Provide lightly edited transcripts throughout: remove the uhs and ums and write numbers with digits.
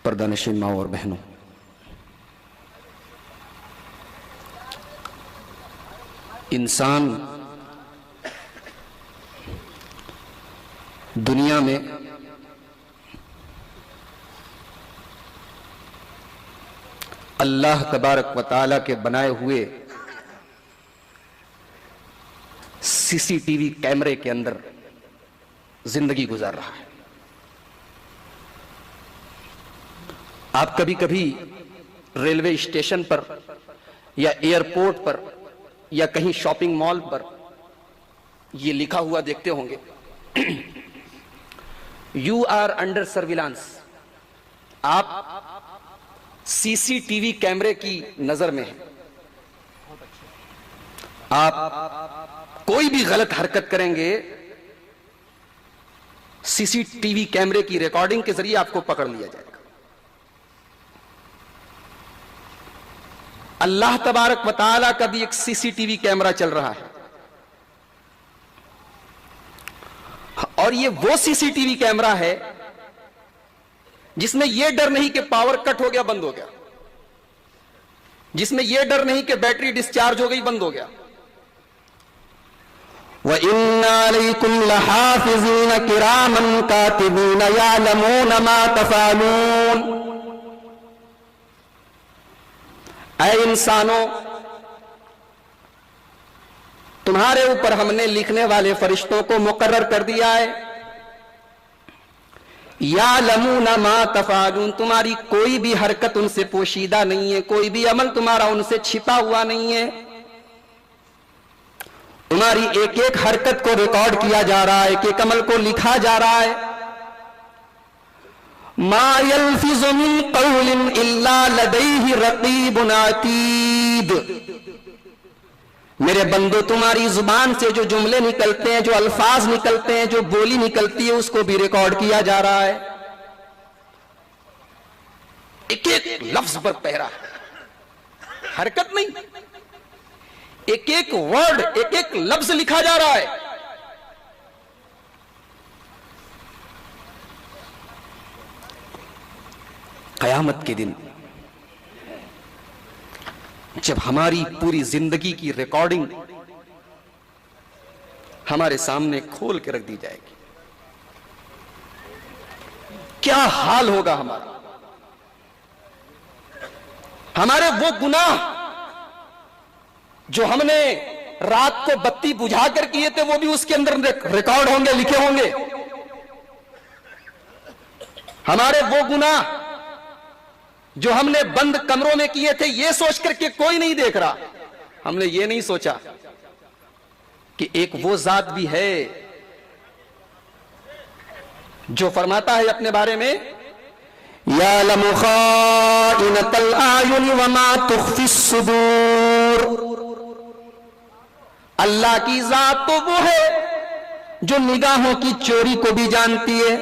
पर्दानशीन माओ और बहनों, इंसान दुनिया में अल्लाह तबारक व तआला के बनाए हुए सीसीटीवी कैमरे के अंदर जिंदगी गुजार रहा है। आप कभी कभी रेलवे स्टेशन पर या एयरपोर्ट पर या कहीं शॉपिंग मॉल पर यह लिखा हुआ देखते होंगे, यू आर अंडर सर्विलांस। आप सीसीटीवी कैमरे की नजर में हैं। आप कोई भी गलत हरकत करेंगे, सीसीटीवी कैमरे की रिकॉर्डिंग के जरिए आपको पकड़ लिया जाएगा। अल्लाह तबारक व तआला का भी एक सीसीटीवी कैमरा चल रहा है, और ये वो सीसीटीवी कैमरा है जिसमें यह डर नहीं कि पावर कट हो गया बंद हो गया, जिसमें यह डर नहीं कि बैटरी डिस्चार्ज हो गई बंद हो गया। व इन्ना अलैकुम लहाफिज़ीन किरामन कातिबीन यअलमून मा तफ़अलून। ऐ इंसानों, तुम्हारे ऊपर हमने लिखने वाले फरिश्तों को मुकर्रर कर दिया है। यअलमून मा तफ़अलून, तुम्हारी कोई भी हरकत उनसे पोशीदा नहीं है, कोई भी अमल तुम्हारा उनसे छिपा हुआ नहीं है। तुम्हारी एक एक हरकत को रिकॉर्ड किया जा रहा है, एक एक अमल को लिखा जा रहा है। मा यल्फिज़ु मिन क़ौलिन इल्ला लदैहि रक़ीबुन अतीद। मेरे बंदो, तुम्हारी जुबान से जो जुमले निकलते हैं, जो अल्फाज निकलते हैं, जो बोली निकलती है, उसको भी रिकॉर्ड किया जा रहा है। एक एक लफ्ज पर पहरा है, हरकत नहीं, एक एक वर्ड, एक एक लफ्ज लिखा जा रहा है। कयामत के दिन जब हमारी पूरी जिंदगी की रिकॉर्डिंग हमारे सामने खोल के रख दी जाएगी, क्या हाल होगा हमारा। हमारे वो गुनाह जो हमने रात को बत्ती बुझा कर किए थे, वो भी उसके अंदर रिकॉर्ड होंगे, लिखे होंगे। हमारे वो गुनाह जो हमने बंद कमरों में किए थे, ये सोच करके कोई नहीं देख रहा, हमने ये नहीं सोचा कि एक वो जात भी है जो फरमाता है अपने बारे में, यअलमु खाइनतल आयुन व मा तुख्फिस सुदूर। अल्लाह की जात तो वो है जो निगाहों की चोरी को भी जानती है।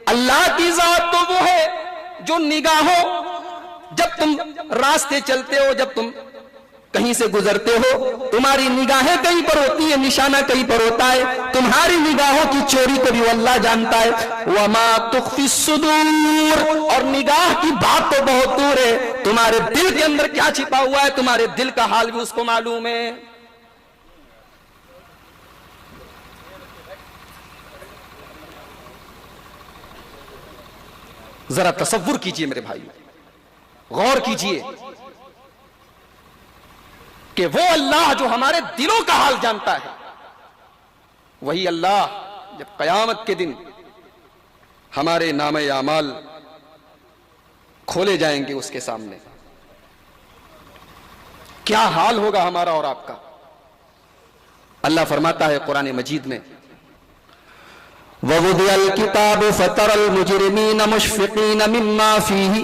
अल्लाह की जात तो वो है जो निगाहों, जब तुम रास्ते चलते हो, जब तुम कहीं से गुजरते हो, तुम्हारी निगाहें कहीं पर होती है, निशाना कहीं पर होता है, तुम्हारी निगाहों की चोरी को भी अल्लाह जानता है। वमा तुख्फिस सुदूर, और निगाह की बात तो बहुत दूर है, तुम्हारे दिल के अंदर क्या छिपा हुआ है, तुम्हारे दिल का हाल भी उसको मालूम है। जरा तसव्वुर कीजिए मेरे भाई, गौर कीजिए कि वो अल्लाह जो हमारे दिलों का हाल जानता है, वही अल्लाह जब कयामत के दिन हमारे नामे आमाल खोले जाएंगे उसके सामने, क्या हाल होगा हमारा और आपका। अल्लाह फरमाता है कुरान मजीद में, ववुदिअल किताब फतरल मुजरिमीन मुशफिकीन मिम्मा फीही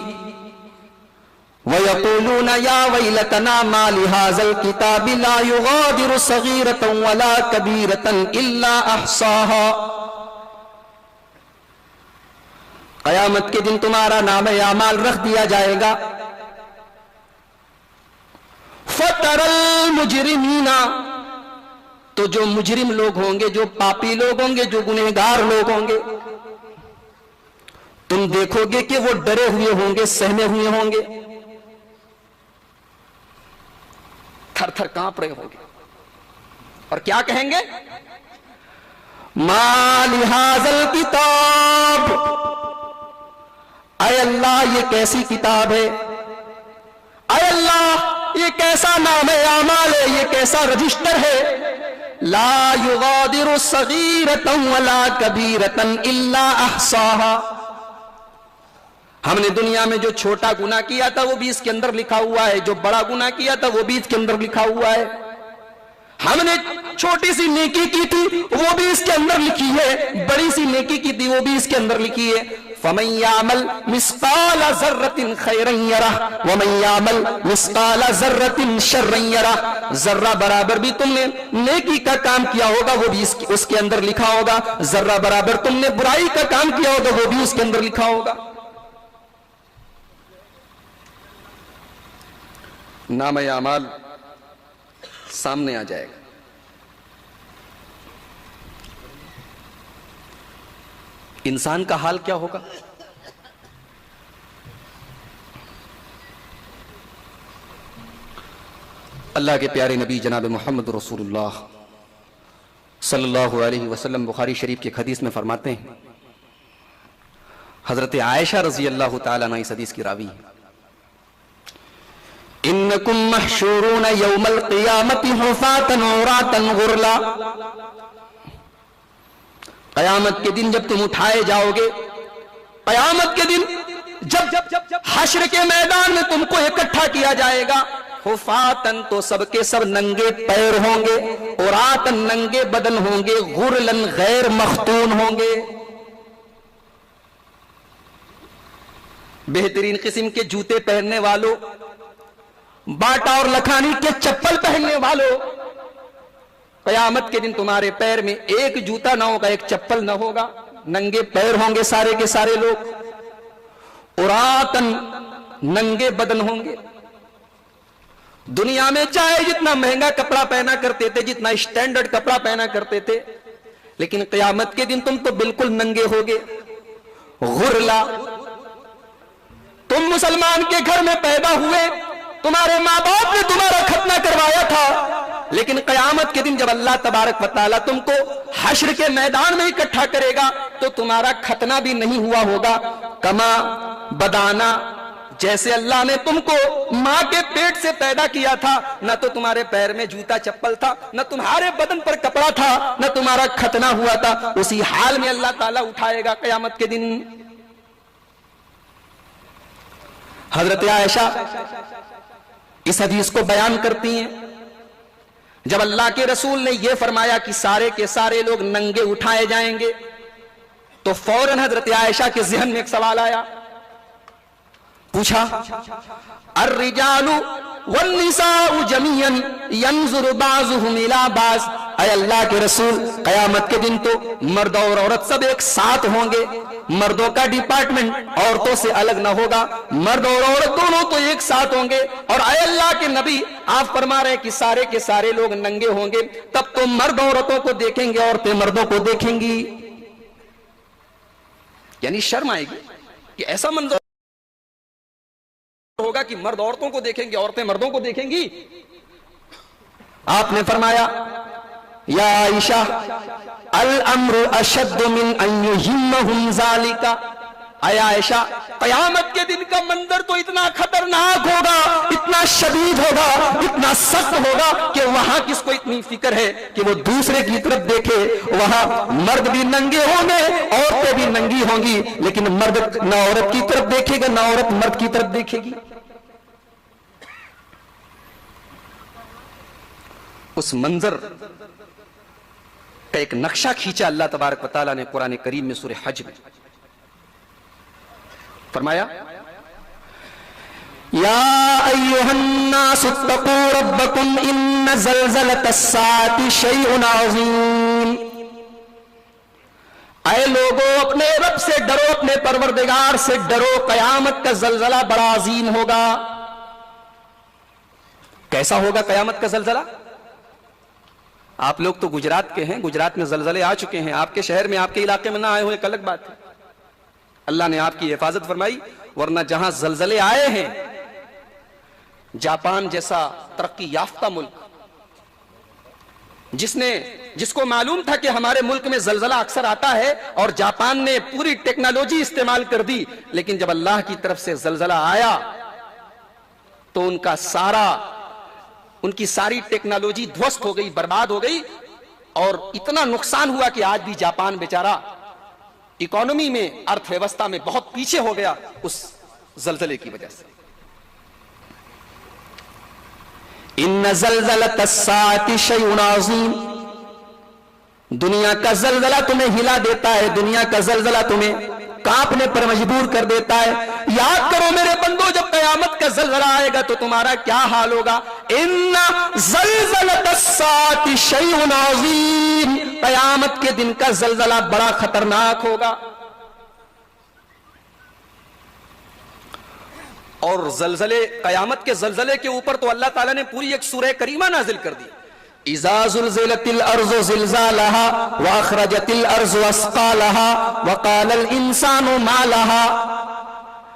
वयक़ूलून या वैलतना मा लिहाज़ल किताबि ला युग़ादिरु सग़ीरतन वला कबीरतन इल्ला अहसाहा। क़यामत के दिन तुम्हारा नाम आमाल रख दिया जाएगा। फतरल मुजरिमीना, तो जो मुजरिम लोग होंगे, जो पापी लोग होंगे, जो गुनहगार लोग होंगे, तुम देखोगे कि वो डरे हुए होंगे, सहमे हुए होंगे, थर थर कांप रहे होंगे और क्या कहेंगे? मा लिहाज़ल किताब, अय अल्लाह ये कैसी किताब है, अय अल्लाह ये कैसा नाम है आमाल है, ये कैसा रजिस्टर है। ला युगादिरु सगीरतन वला कबीरतन इल्ला अहसाहा, हमने दुनिया में जो छोटा गुनाह किया था वो भी इसके अंदर लिखा हुआ है, जो बड़ा गुनाह किया था वो भी इसके अंदर लिखा हुआ है। हमने छोटी सी नेकी की थी वो भी इसके अंदर लिखी है, बड़ी सी नेकी की थी वो भी इसके अंदर लिखी है। फमन यामल मिस्काल ज़र्रतिन खैरन यरह वमन यामल मिस्काल ज़र्रतिन शर्रन यरह, जर्रा बराबर भी तुमने नेकी का काम किया होगा वो भी उसके अंदर लिखा होगा, जर्रा बराबर तुमने बुराई का काम किया होगा वो भी उसके अंदर लिखा होगा। नाम आमाल सामने आ जाएगा। इंसान का हाल क्या होगा? अल्लाह के प्यारे नबी जनाब मोहम्मद रसूलुल्लाह सल्लल्लाहु अलैहि वसल्लम बुखारी शरीफ के हदीस में फरमाते हैं, हजरत आयशा रजी अल्लाह तआला अन्हा इस हदीस की रावी है, इन्नकुम महशूरून यौमल क़ियामति हुफ़ातन औरातन गुरला, क़यामत के दिन जब तुम उठाए जाओगे, क़यामत के दिन जब हश्र के मैदान में तुमको इकट्ठा किया जाएगा, हुफ़ातन तो सबके सब नंगे पैर होंगे, औरातन नंगे बदन होंगे, गुरलन गैर मख्तून होंगे, बेहतरीन किस्म के जूते पहनने वालों, बाटा और लखानी के चप्पल पहनने वालों, कयामत के दिन तुम्हारे पैर में एक जूता ना होगा, एक चप्पल ना होगा, नंगे पैर होंगे सारे के सारे लोग, उरातन नंगे बदन होंगे। दुनिया में चाहे जितना महंगा कपड़ा पहना करते थे, जितना स्टैंडर्ड कपड़ा पहना करते थे, लेकिन कयामत के दिन तुम तो बिल्कुल नंगे होगे। गुरला, तुम मुसलमान के घर में पैदा हुए, तुम्हारे माँ बाप ने तुम्हारा खतना करवाया था, लेकिन कयामत के दिन जब अल्लाह तबारक व तआला तुमको हश्र के मैदान में इकट्ठा करेगा तो तुम्हारा खतना भी नहीं हुआ होगा। कमा बदाना, जैसे अल्लाह ने तुमको माँ के पेट से पैदा किया था, न तो तुम्हारे पैर में जूता चप्पल था, न तुम्हारे बदन पर कपड़ा था, न तुम्हारा खतना हुआ था, उसी हाल में अल्लाह ताला उठाएगा कयामत के दिन। हजरत आयशा इस हदीस को बयान करती हैं, जब अल्लाह के रसूल ने यह फरमाया कि सारे के सारे लोग नंगे उठाए जाएंगे, तो फौरन हजरत आयशा के ज़हन में एक सवाल आया, पूछा, अर्रिजालु वन्निसाउ जमीअन यंजुरु बाज़ुहुम इला बाज़, ऐ अल्लाह के रसूल कयामत के दिन तो मर्द और औरत सब एक साथ होंगे, मर्दों का डिपार्टमेंट औरतों से अलग ना होगा, मर्द और औरत दोनों तो एक साथ होंगे, और ऐ अल्लाह के नबी आप फरमा रहे हैं कि सारे के सारे लोग नंगे होंगे, तब तो मर्द औरतों को देखेंगे, औरतें मर्दों को देखेंगी, यानी शर्म आएगी कि ऐसा मंजर होगा कि मर्द औरतों को देखेंगे, औरतें मर्दों को देखेंगी। आपने फरमाया, या आयशा अल अम्रु अशद्दु मिन अन युहिम्महुम ज़ालिका, आय आयशा कयामत के दिन का मंजर तो इतना खतरनाक होगा, इतना शदीद होगा, इतना सख्त होगा कि वहां किसको इतनी फिक्र है कि वो दूसरे की तरफ देखे। वहां मर्द भी नंगे होंगे, औरतें भी नंगी होंगी, लेकिन मर्द न औरत की तरफ देखेगा, न औरत मर्द की तरफ देखेगी। उस मंजर का एक नक्शा खींचा अल्लाह तबारक व तआला ने कुरान करीम में सूरह हज में, फरमाया, या अय्युहन्नास इत्तक़ू रब्बकुम इन्न ज़लज़लतस्साअति शैउन अज़ीम, ऐ लोगों अपने रब से डरो, अपने परवरदिगार से डरो, कयामत का जलजला बड़ा अजीम होगा। कैसा होगा कयामत का जलजला? आप लोग तो गुजरात के हैं, गुजरात में जलजले आ चुके हैं, आपके शहर में आपके इलाके में ना आए हुए एक अलग बात है। अल्लाह ने आपकी हिफाजत फरमाई, वरना जहां जलजले आए हैं, जापान जैसा तरक्की याफ्ता मुल्क, जिसको मालूम था कि हमारे मुल्क में जलजला अक्सर आता है, और जापान ने पूरी टेक्नोलॉजी इस्तेमाल कर दी, लेकिन जब अल्लाह की तरफ से जलजला आया तो उनकी सारी टेक्नोलॉजी ध्वस्त हो गई, बर्बाद हो गई, और इतना नुकसान हुआ कि आज भी जापान बेचारा इकोनॉमी में, अर्थव्यवस्था में बहुत पीछे हो गया उस जलजले की वजह से। इन्न ज़लज़लतस्साअति शैउन अज़ीम, दुनिया का जलजला तुम्हें हिला देता है, दुनिया का जलजला तुम्हें कांपने पर मजबूर कर देता है। याद करो मेरे बंदो, जब कयामत का जलजला आएगा तो तुम्हारा क्या हाल होगा। इन्ना ज़लज़लतस्साअति शैउन अज़ीम, कयामत के दिन का जलजला बड़ा खतरनाक होगा। और जलजले, कयामत के जलजले के ऊपर तो अल्लाह ताला ने पूरी एक सूरह करीमा नाजिल कर दी। इज़ा ज़ुल्ज़िलतिल अर्ज़ु ज़िल्ज़ालहा व अख़रजतिल अर्ज़ु अस्क़ालहा व क़ालल इंसानु मा लहा,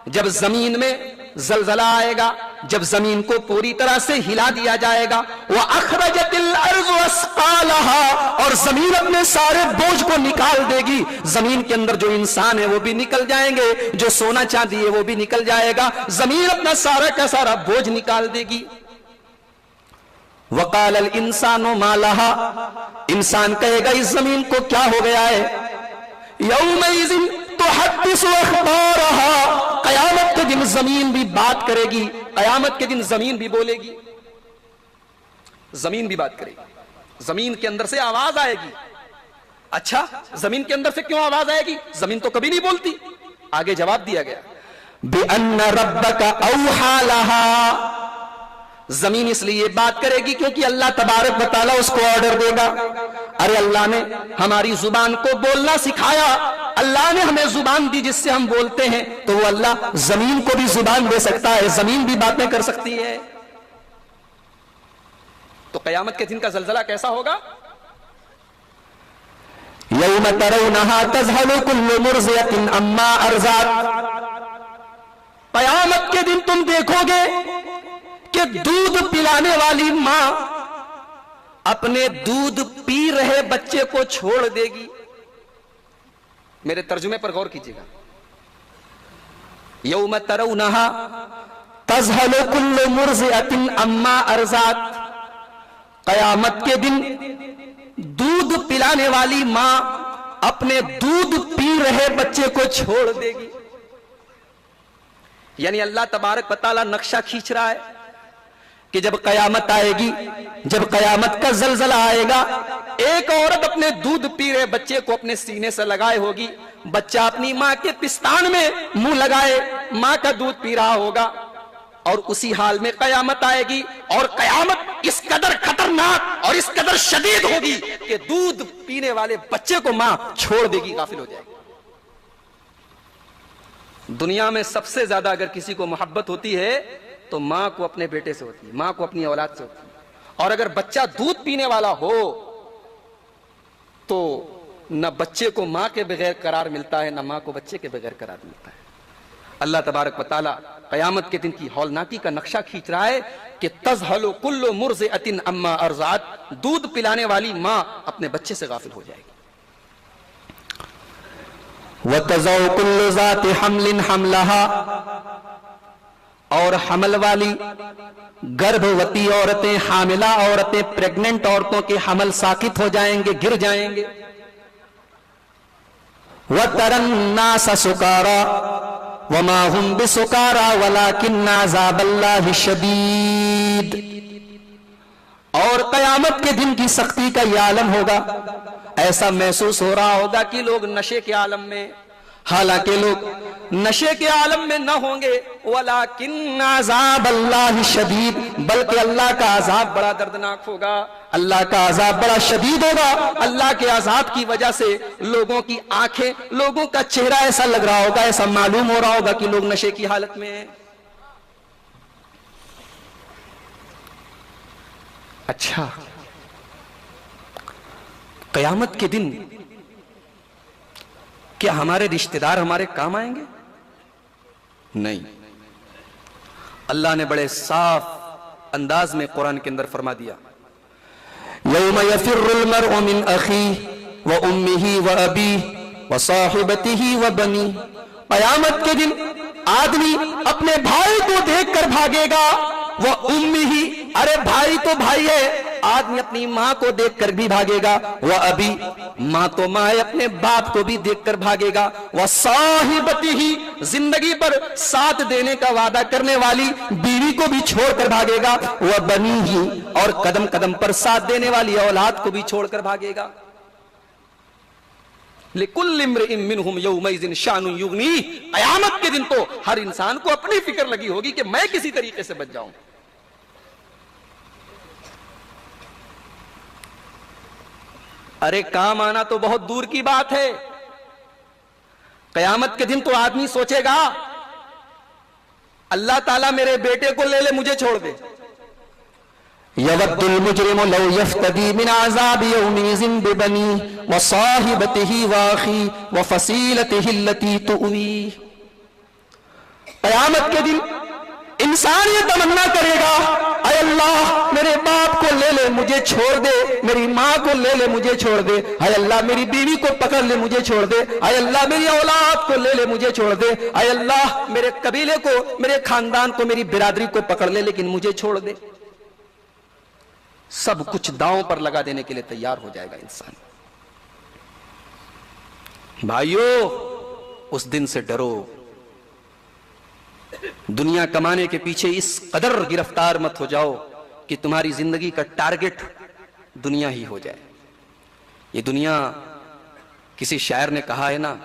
जब जमीन में जलजला आएगा, जब जमीन को पूरी तरह से हिला दिया जाएगा, व अख़रजतिल अर्ज़ु अस्क़ालहा, और जमीन अपने सारे बोझ को निकाल देगी। जमीन के अंदर जो इंसान है वो भी निकल जाएंगे, जो सोना चांदी है वो भी निकल जाएगा, जमीन अपना सारा का सारा बोझ निकाल देगी। वक़ालल इंसानु मा लहा, इंसान कहेगा इस जमीन को क्या हो गया है। यौमइज़िन तुहद्दिसु अख़बारहा, कयामत के दिन जमीन भी बात करेगी, कयामत के दिन जमीन भी बोलेगी, जमीन भी बात करेगी, जमीन के अंदर से आवाज आएगी। अच्छा, जमीन के अंदर से क्यों आवाज आएगी? जमीन तो कभी नहीं बोलती। आगे जवाब दिया गया, बिअन्न रब्बका औहा लहा, जमीन इसलिए बात करेगी क्योंकि अल्लाह तबारक व तआला उसको ऑर्डर देगा। अरे अल्लाह ने हमारी जुबान को बोलना सिखाया, अल्लाह ने हमें जुबान दी जिससे हम बोलते हैं, तो वो अल्लाह जमीन को भी जुबान दे सकता है, जमीन भी बातें कर सकती है। तो कयामत के दिन का जलजला कैसा होगा? यौम तरौनहा तज़हलु कुल्लु मुर्ज़ियतिन अम्मा अर्ज़ात, कयामत के दिन तुम देखोगे कि दूध पिलाने वाली मां अपने दूध पी रहे बच्चे को छोड़ देगी। मेरे तर्जुमे पर गौर कीजिएगा। यौम तरौनहा तज़हलु कुल्लु मुर्ज़िअतिन अम्मा अर्ज़ात, कयामत के दिन दूध पिलाने वाली मां अपने दूध पी रहे बच्चे को छोड़ देगी। यानी अल्लाह तबारक व तआला नक्शा खींच रहा है कि जब कयामत आएगी, जब कयामत का जलजला आएगा, एक औरत अपने दूध पी रहे बच्चे को अपने सीने से लगाए होगी, बच्चा अपनी मां के पिस्तान में मुंह लगाए मां का दूध पी रहा होगा, और उसी हाल में कयामत आएगी। और कयामत इस कदर खतरनाक और इस कदर शदीद होगी कि दूध पीने वाले बच्चे को मां छोड़ देगी, गाफिल हो जाएगी। दुनिया में सबसे ज्यादा अगर किसी को मोहब्बत होती है तो मां को अपने बेटे से होती है, मां को अपनी औलाद से होती है। और अगर बच्चा दूध पीने वाला हो तो न बच्चे को मां के बगैर करार मिलता है, न मां को बच्चे के बगैर करार मिलता है। अल्लाह तबारक व तआला कयामत के दिन की हौलनाकी का नक्शा खींच रहा है कि तज़हलु कुल्लु मुर्ज़िअतिन अम्मा अर्ज़ात, दूध पिलाने वाली मां अपने बच्चे से गाफिल हो जाएगी। व तज़उ कुल्लु ज़ाति हम्लिन हमलहा, और हमल वाली गर्भवती औरतें, हामिला औरतें, प्रेग्नेंट औरतों के हमल साकित हो जाएंगे, गिर जाएंगे। व तरन्नास सुकारा वमा हुम बिसुकारा वलाकिन्न अज़ाबल्लाहि शदीद, और कयामत के दिन की सख्ती का यह आलम होगा। ऐसा महसूस हो रहा होगा कि लोग नशे के आलम में, हालांकि लोग नशे के आलम में न होंगे। वलाकिन्न अज़ाबल्लाहि शदीद, बल्कि अल्लाह का अजाब बड़ा दर्दनाक होगा, अल्लाह का अजाब बड़ा शदीद होगा। अल्लाह के अजाब की वजह से लोगों की आंखें, लोगों का चेहरा ऐसा लग रहा होगा, ऐसा मालूम हो रहा होगा कि लोग नशे की हालत में हैं। अच्छा, कयामत के दिन क्या हमारे रिश्तेदार हमारे काम आएंगे? नहीं। अल्लाह ने बड़े साफ अंदाज में कुरान के अंदर फरमा दिया, यौम यफिर्रुल मर्उ मिन अखीहि व उम्मिही व अबीहि व साहिबतिही व बनी। कयामत के दिन आदमी अपने भाई को देखकर भागेगा, वह उम्मीही, अरे भाई तो भाई है, आदमी अपनी मां को देखकर भी भागेगा, वह अभी, मां तो मां है, अपने बाप को भी देखकर भागेगा, वह साहिबतिही, जिंदगी पर साथ देने का वादा करने वाली बीवी को भी छोड़कर भागेगा, वह बनी ही, और कदम कदम पर साथ देने वाली औलाद को भी छोड़कर भागेगा। लिकुल्लि इम्रिइन मिनहुम यौमइज़िन शानुन युगनी। कयामत के दिन तो हर इंसान को अपनी फिक्र लगी होगी कि मैं किसी तरीके से बच जाऊं। अरे काम आना तो बहुत दूर की बात है। कयामत के दिन तो आदमी सोचेगा, अल्लाह ताला मेरे बेटे को ले ले, मुझे छोड़ दे। यवद्दुल मुजरिमु लौ यफ्तदी मिन अज़ाबि यौमिज़िन बिबनी व साहिबतिही व अखी व फसीलतिही अल्लती तुवी। क़यामत के दिन इंसान ये तमन्ना करेगा, अय अल्लाह मेरे बाप को ले ले, मुझे छोड़ दे, मेरी माँ को ले ले, मुझे छोड़ दे, अय अल्लाह मेरी बीवी को पकड़ ले, मुझे छोड़ दे, अय अल्लाह मेरी औलाद को ले ले, मुझे छोड़ दे, अय अल्लाह मेरे कबीले को, मेरे खानदान को, मेरी बिरादरी को पकड़ ले, लेकिन मुझे छोड़ दे। सब कुछ दांव पर लगा देने के लिए तैयार हो जाएगा इंसान। भाइयों, उस दिन से डरो। दुनिया कमाने के पीछे इस कदर गिरफ्तार मत हो जाओ कि तुम्हारी जिंदगी का टारगेट दुनिया ही हो जाए। ये दुनिया, किसी शायर ने कहा है ना,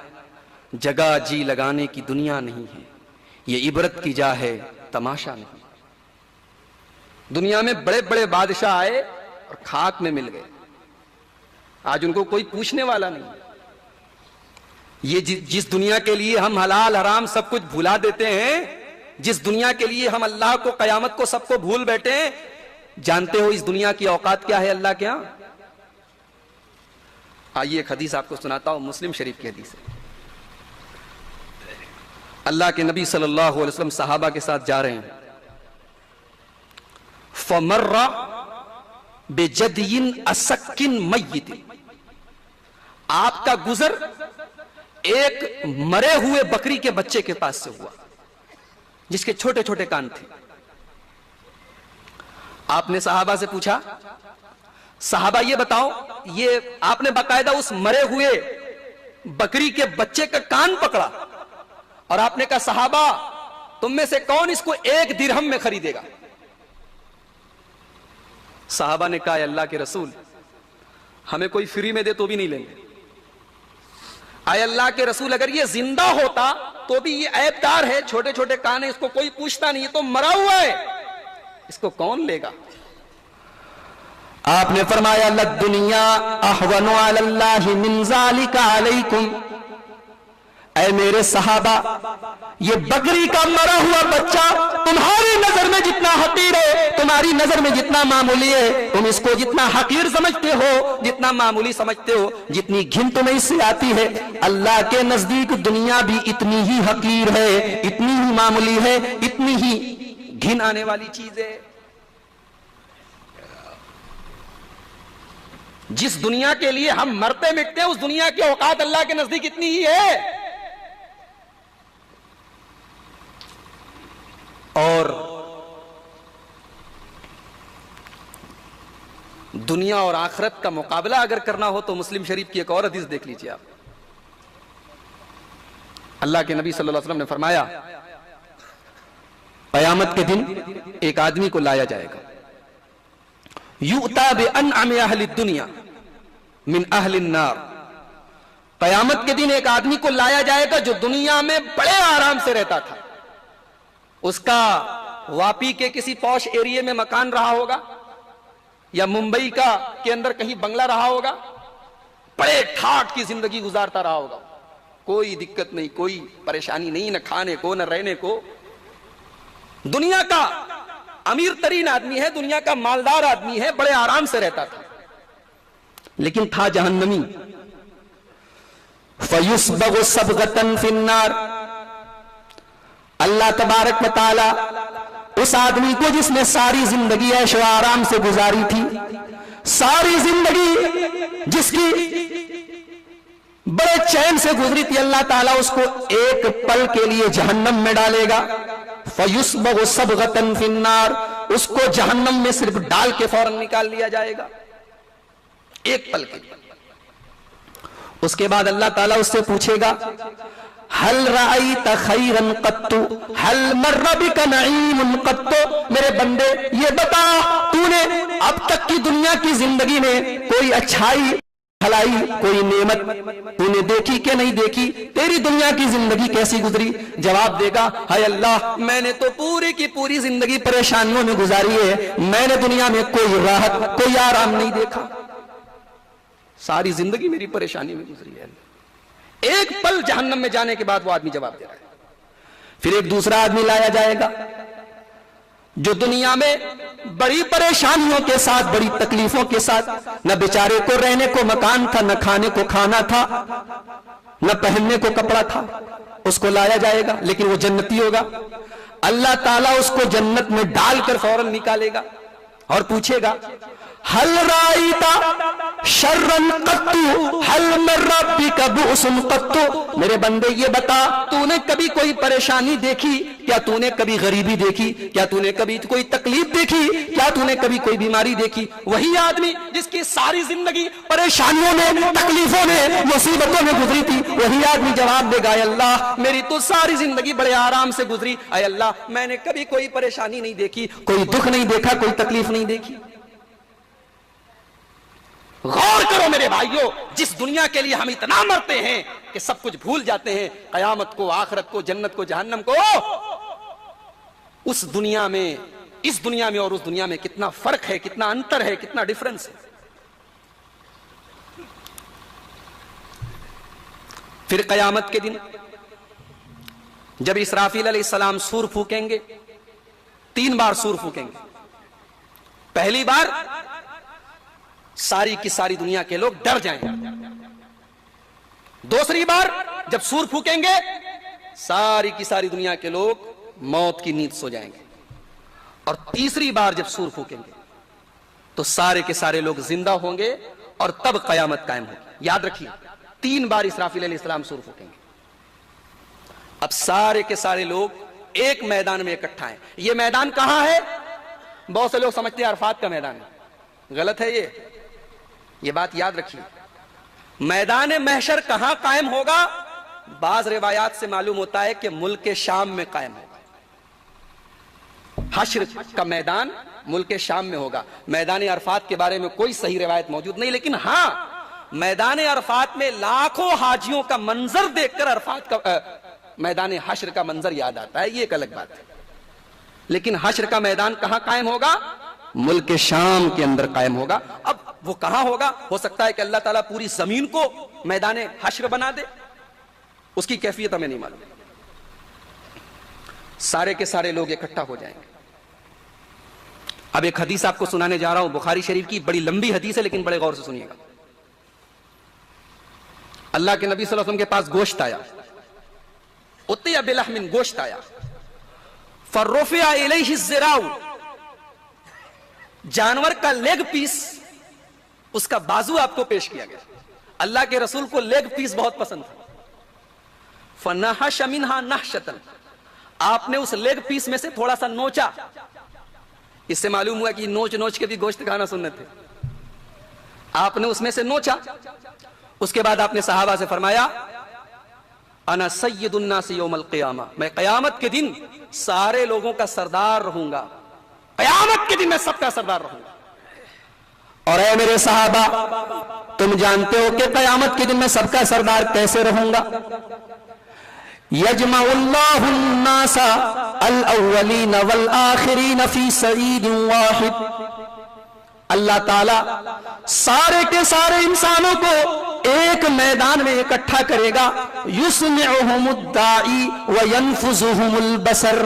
जगह जी लगाने की दुनिया नहीं है, ये इबरत की जा है, तमाशा नहीं। दुनिया में बड़े बड़े बादशाह आए और खाक में मिल गए, आज उनको कोई पूछने वाला नहीं। ये जिस दुनिया के लिए हम हलाल हराम सब कुछ भुला देते हैं, जिस दुनिया के लिए हम अल्लाह को, कयामत को, सबको भूल बैठे हैं, जानते हो इस दुनिया की औकात क्या है अल्लाह के यहां? आइए एक हदीस आपको सुनाता हूं, मुस्लिम शरीफ की हदीस है। अल्लाह के नबी सल्लल्लाहु अलैहि वसल्लम सहाबा के साथ जा रहे हैं। फमर्रा बेजदियिन असक्किन मय्यितिन, आपका गुजर एक मरे हुए बकरी के बच्चे के पास से हुआ जिसके छोटे छोटे कान थे। आपने सहाबा से पूछा, सहाबा ये बताओ, ये आपने बाकायदा उस मरे हुए बकरी के बच्चे का कान पकड़ा और आपने कहा, सहाबा तुम में से कौन इसको 1 दिरहम में खरीदेगा? सहाबा ने कहा, अल्लाह के रसूल, हमें कोई फ्री में दे तो भी नहीं लेंगे। आय अल्लाह के रसूल, अगर ये जिंदा होता तो भी ये ऐबदार है, छोटे छोटे कान है, इसको कोई पूछता नहीं, तो मरा हुआ है, इसको कौन लेगा? आपने फरमाया, लद्दुनिया अहवनु अलल्लाहि मिन ज़ालिका अलैकुम। ऐ मेरे सहाबा, ये बकरी का मरा हुआ बच्चा तुम्हारी नजर में जितना हकीर है, तुम्हारी नजर में जितना मामूली है, तुम इसको जितना हकीर समझते हो, जितना मामूली समझते हो, जितनी घिन तुम्हें इससे आती है, अल्लाह के नजदीक दुनिया भी इतनी ही हकीर है, इतनी ही मामूली है, इतनी ही घिन आने वाली चीज है। जिस दुनिया के लिए हम मरते मिटते हैं, उस दुनिया की औकात अल्लाह के नजदीक इतनी ही है। और दुनिया और आखिरत का मुकाबला अगर करना हो तो मुस्लिम शरीफ की एक और हदीस देख लीजिए आप। अल्लाह के नबी सल्लल्लाहु अलैहि वसल्लम ने फरमाया, क़यामत के दिन एक आदमी को लाया जाएगा, युअता बिअनअमि अहलि दुनिया मिन अहलिन नार। क़यामत के दिन एक आदमी को लाया जाएगा जो दुनिया में बड़े आराम से रहता था, उसका वापी के किसी पॉश एरिया में मकान रहा होगा या मुंबई के अंदर कहीं बंगला रहा होगा, बड़े ठाट की जिंदगी गुजारता रहा होगा, कोई दिक्कत नहीं, कोई परेशानी नहीं, न खाने को न रहने को। दुनिया का अमीर तरीन आदमी है, दुनिया का मालदार आदमी है, बड़े आराम से रहता था, लेकिन था जहन्नमी। फयुस्बगु सबगतन फिन्नार। अल्लाह तबारक व तआला उस आदमी को जिसने सारी जिंदगी ऐशो आराम से गुजारी थी, सारी जिंदगी जिसकी बड़े चैन से गुजरी थी, अल्लाह ताला उसको एक पल के लिए जहन्नम में डालेगा। फयुस्बगु सबगतन फिन्नार, उसको जहन्नम में सिर्फ डाल के फौरन निकाल लिया जाएगा, एक पल के लिए। उसके बाद अल्लाह ताला उससे पूछेगा, हल राईत खैरन कत्तु हल मर्रा बिका नईमुन कत्तु। मेरे बंदे ये बता, तूने अब तक की दुनिया की जिंदगी में कोई अच्छाई, भलाई, कोई नेमत तूने देखी कि नहीं देखी? तेरी दुनिया की जिंदगी कैसी गुजरी? जवाब देगा, हाय अल्लाह, मैंने तो पूरी की पूरी जिंदगी परेशानियों में गुजारी है, मैंने दुनिया में कोई राहत, कोई आराम नहीं देखा, सारी जिंदगी मेरी परेशानी में गुजरी है। एक पल जहन्नम में जाने के बाद वो आदमी जवाब दे रहा है। फिर एक दूसरा आदमी लाया जाएगा जो दुनिया में बड़ी परेशानियों के साथ, बड़ी तकलीफों के साथ, न बेचारे को रहने को मकान था, न खाने को खाना था, न पहनने को कपड़ा था, उसको लाया जाएगा, लेकिन वो जन्नती होगा। अल्लाह ताला उसको जन्नत में डालकर फौरन निकालेगा और पूछेगा, हल राईता शर्रन कत्तु हल मर्रा बिका बुअसन कत्तु। मेरे बंदे ये बता, तूने कभी कोई परेशानी देखी क्या? तूने कभी गरीबी देखी क्या? तूने कभी कोई तकलीफ देखी क्या? तूने कभी कोई बीमारी देखी? वही आदमी जिसकी सारी जिंदगी परेशानियों में, तकलीफों में, मुसीबतों में गुजरी थी, वही आदमी जवाब देगा, अल्लाह, मेरी तो सारी जिंदगी बड़े आराम से गुजरी, अल्लाह, मैंने कभी कोई परेशानी नहीं देखी, कोई दुख नहीं देखा, कोई तकलीफ नहीं देखी। गौर करो मेरे भाइयों, जिस दुनिया के लिए हम इतना मरते हैं कि सब कुछ भूल जाते हैं, कयामत को, आखिरत को, जन्नत को, जहन्नम को, उस दुनिया में, इस दुनिया में और उस दुनिया में कितना फर्क है, कितना अंतर है, कितना डिफरेंस है। फिर कयामत के दिन जब इसराफील अलैहिस्सलाम सूर फूकेंगे, 3 बार सूर फूकेंगे। पहली बार सारी की सारी दुनिया के लोग डर जाएंगे। दूसरी बार जब सूर फूकेंगे, सारी की सारी दुनिया के लोग मौत की नींद सो जाएंगे। और तीसरी बार जब सूर फूकेंगे तो सारे के सारे लोग जिंदा होंगे और तब कयामत कायम होगी। याद रखिए, 3 बार इसराफील अलैहिस्सलाम सूर फूकेंगे। अब सारे के सारे लोग एक मैदान में इकट्ठा हैं। यह मैदान कहां है? बहुत से लोग समझते हैं अरफात का मैदान है, गलत है ये बात याद रखिए। मैदान महशर कहां कायम होगा? बाज रिवायात से मालूम होता है कि मुल्क शाम में कायम होगा। हश्र का मैदान मुल्क शाम में होगा। मैदान अरफात के बारे में कोई सही रिवायत मौजूद नहीं, लेकिन हां, मैदान अरफात में लाखों हाजियों का मंजर देखकर अरफात का मैदान हश्र का मंजर याद आता है, ये एक अलग बात है। लेकिन हश्र का मैदान कहां कायम होगा? मुल्क शाम के अंदर कायम होगा। अब वो कहां होगा? हो सकता है कि अल्लाह ताला पूरी जमीन को मैदान हश्र बना दे, उसकी कैफियत हमें नहीं मालूम। सारे के सारे लोग इकट्ठा हो जाएंगे। अब एक हदीस आपको सुनाने जा रहा हूं, बुखारी शरीफ की, बड़ी लंबी हदीस है, लेकिन बड़े गौर से सुनिएगा। अल्लाह के नबी सल्लल्लाहु अलैहि वसल्लम के पास गोश्त आया, उतिया बिलहमिन, गोश्त आया। फर्रुफिया इलैहि ज़िराउ, जानवर का लेग पीस, उसका बाजू आपको पेश किया गया। अल्लाह के रसूल को लेग पीस बहुत पसंद था। फनहश मिनहा नहशतन, आपने उस लेग पीस में से थोड़ा सा नोचा। इससे मालूम हुआ कि नोच नोच के भी गोश्त खाना सुन्नत है। आपने उसमें से नोचा। उसके बाद आपने सहाबा से फरमाया, अना सय्यदुन नास यौमल क़ियामा, मैं क़यामत के दिन सारे लोगों का सरदार रहूंगा। क़यामत के दिन मैं सबका सरदार रहूंगा। और ऐ मेरे सहाबा, तुम जानते हो कि क़यामत के दिन मैं सबका सरदार कैसे रहूंगा? यजमउल्लाहु अन्नास अल-अव्वलीन वल-आखिरीन फी सईदिन वाहिद, अल्लाह ताला सारे के सारे इंसानों को एक मैदान में इकट्ठा करेगा। युस्मिउहुमुद्दाई व यनफुजुहुमुल बसर,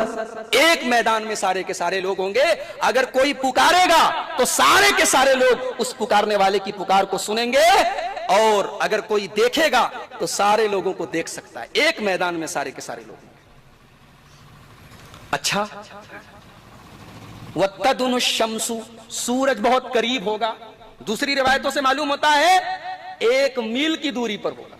एक मैदान में सारे के सारे लोग होंगे। अगर कोई पुकारेगा तो सारे के सारे लोग उस पुकारने वाले की पुकार को सुनेंगे और अगर कोई देखेगा तो सारे लोगों को देख सकता है, एक मैदान में सारे के सारे लोग। अच्छा, वत्तदुनु शम्सु, सूरज बहुत करीब होगा। दूसरी रिवायतों से मालूम होता है 1 मील की दूरी पर होगा।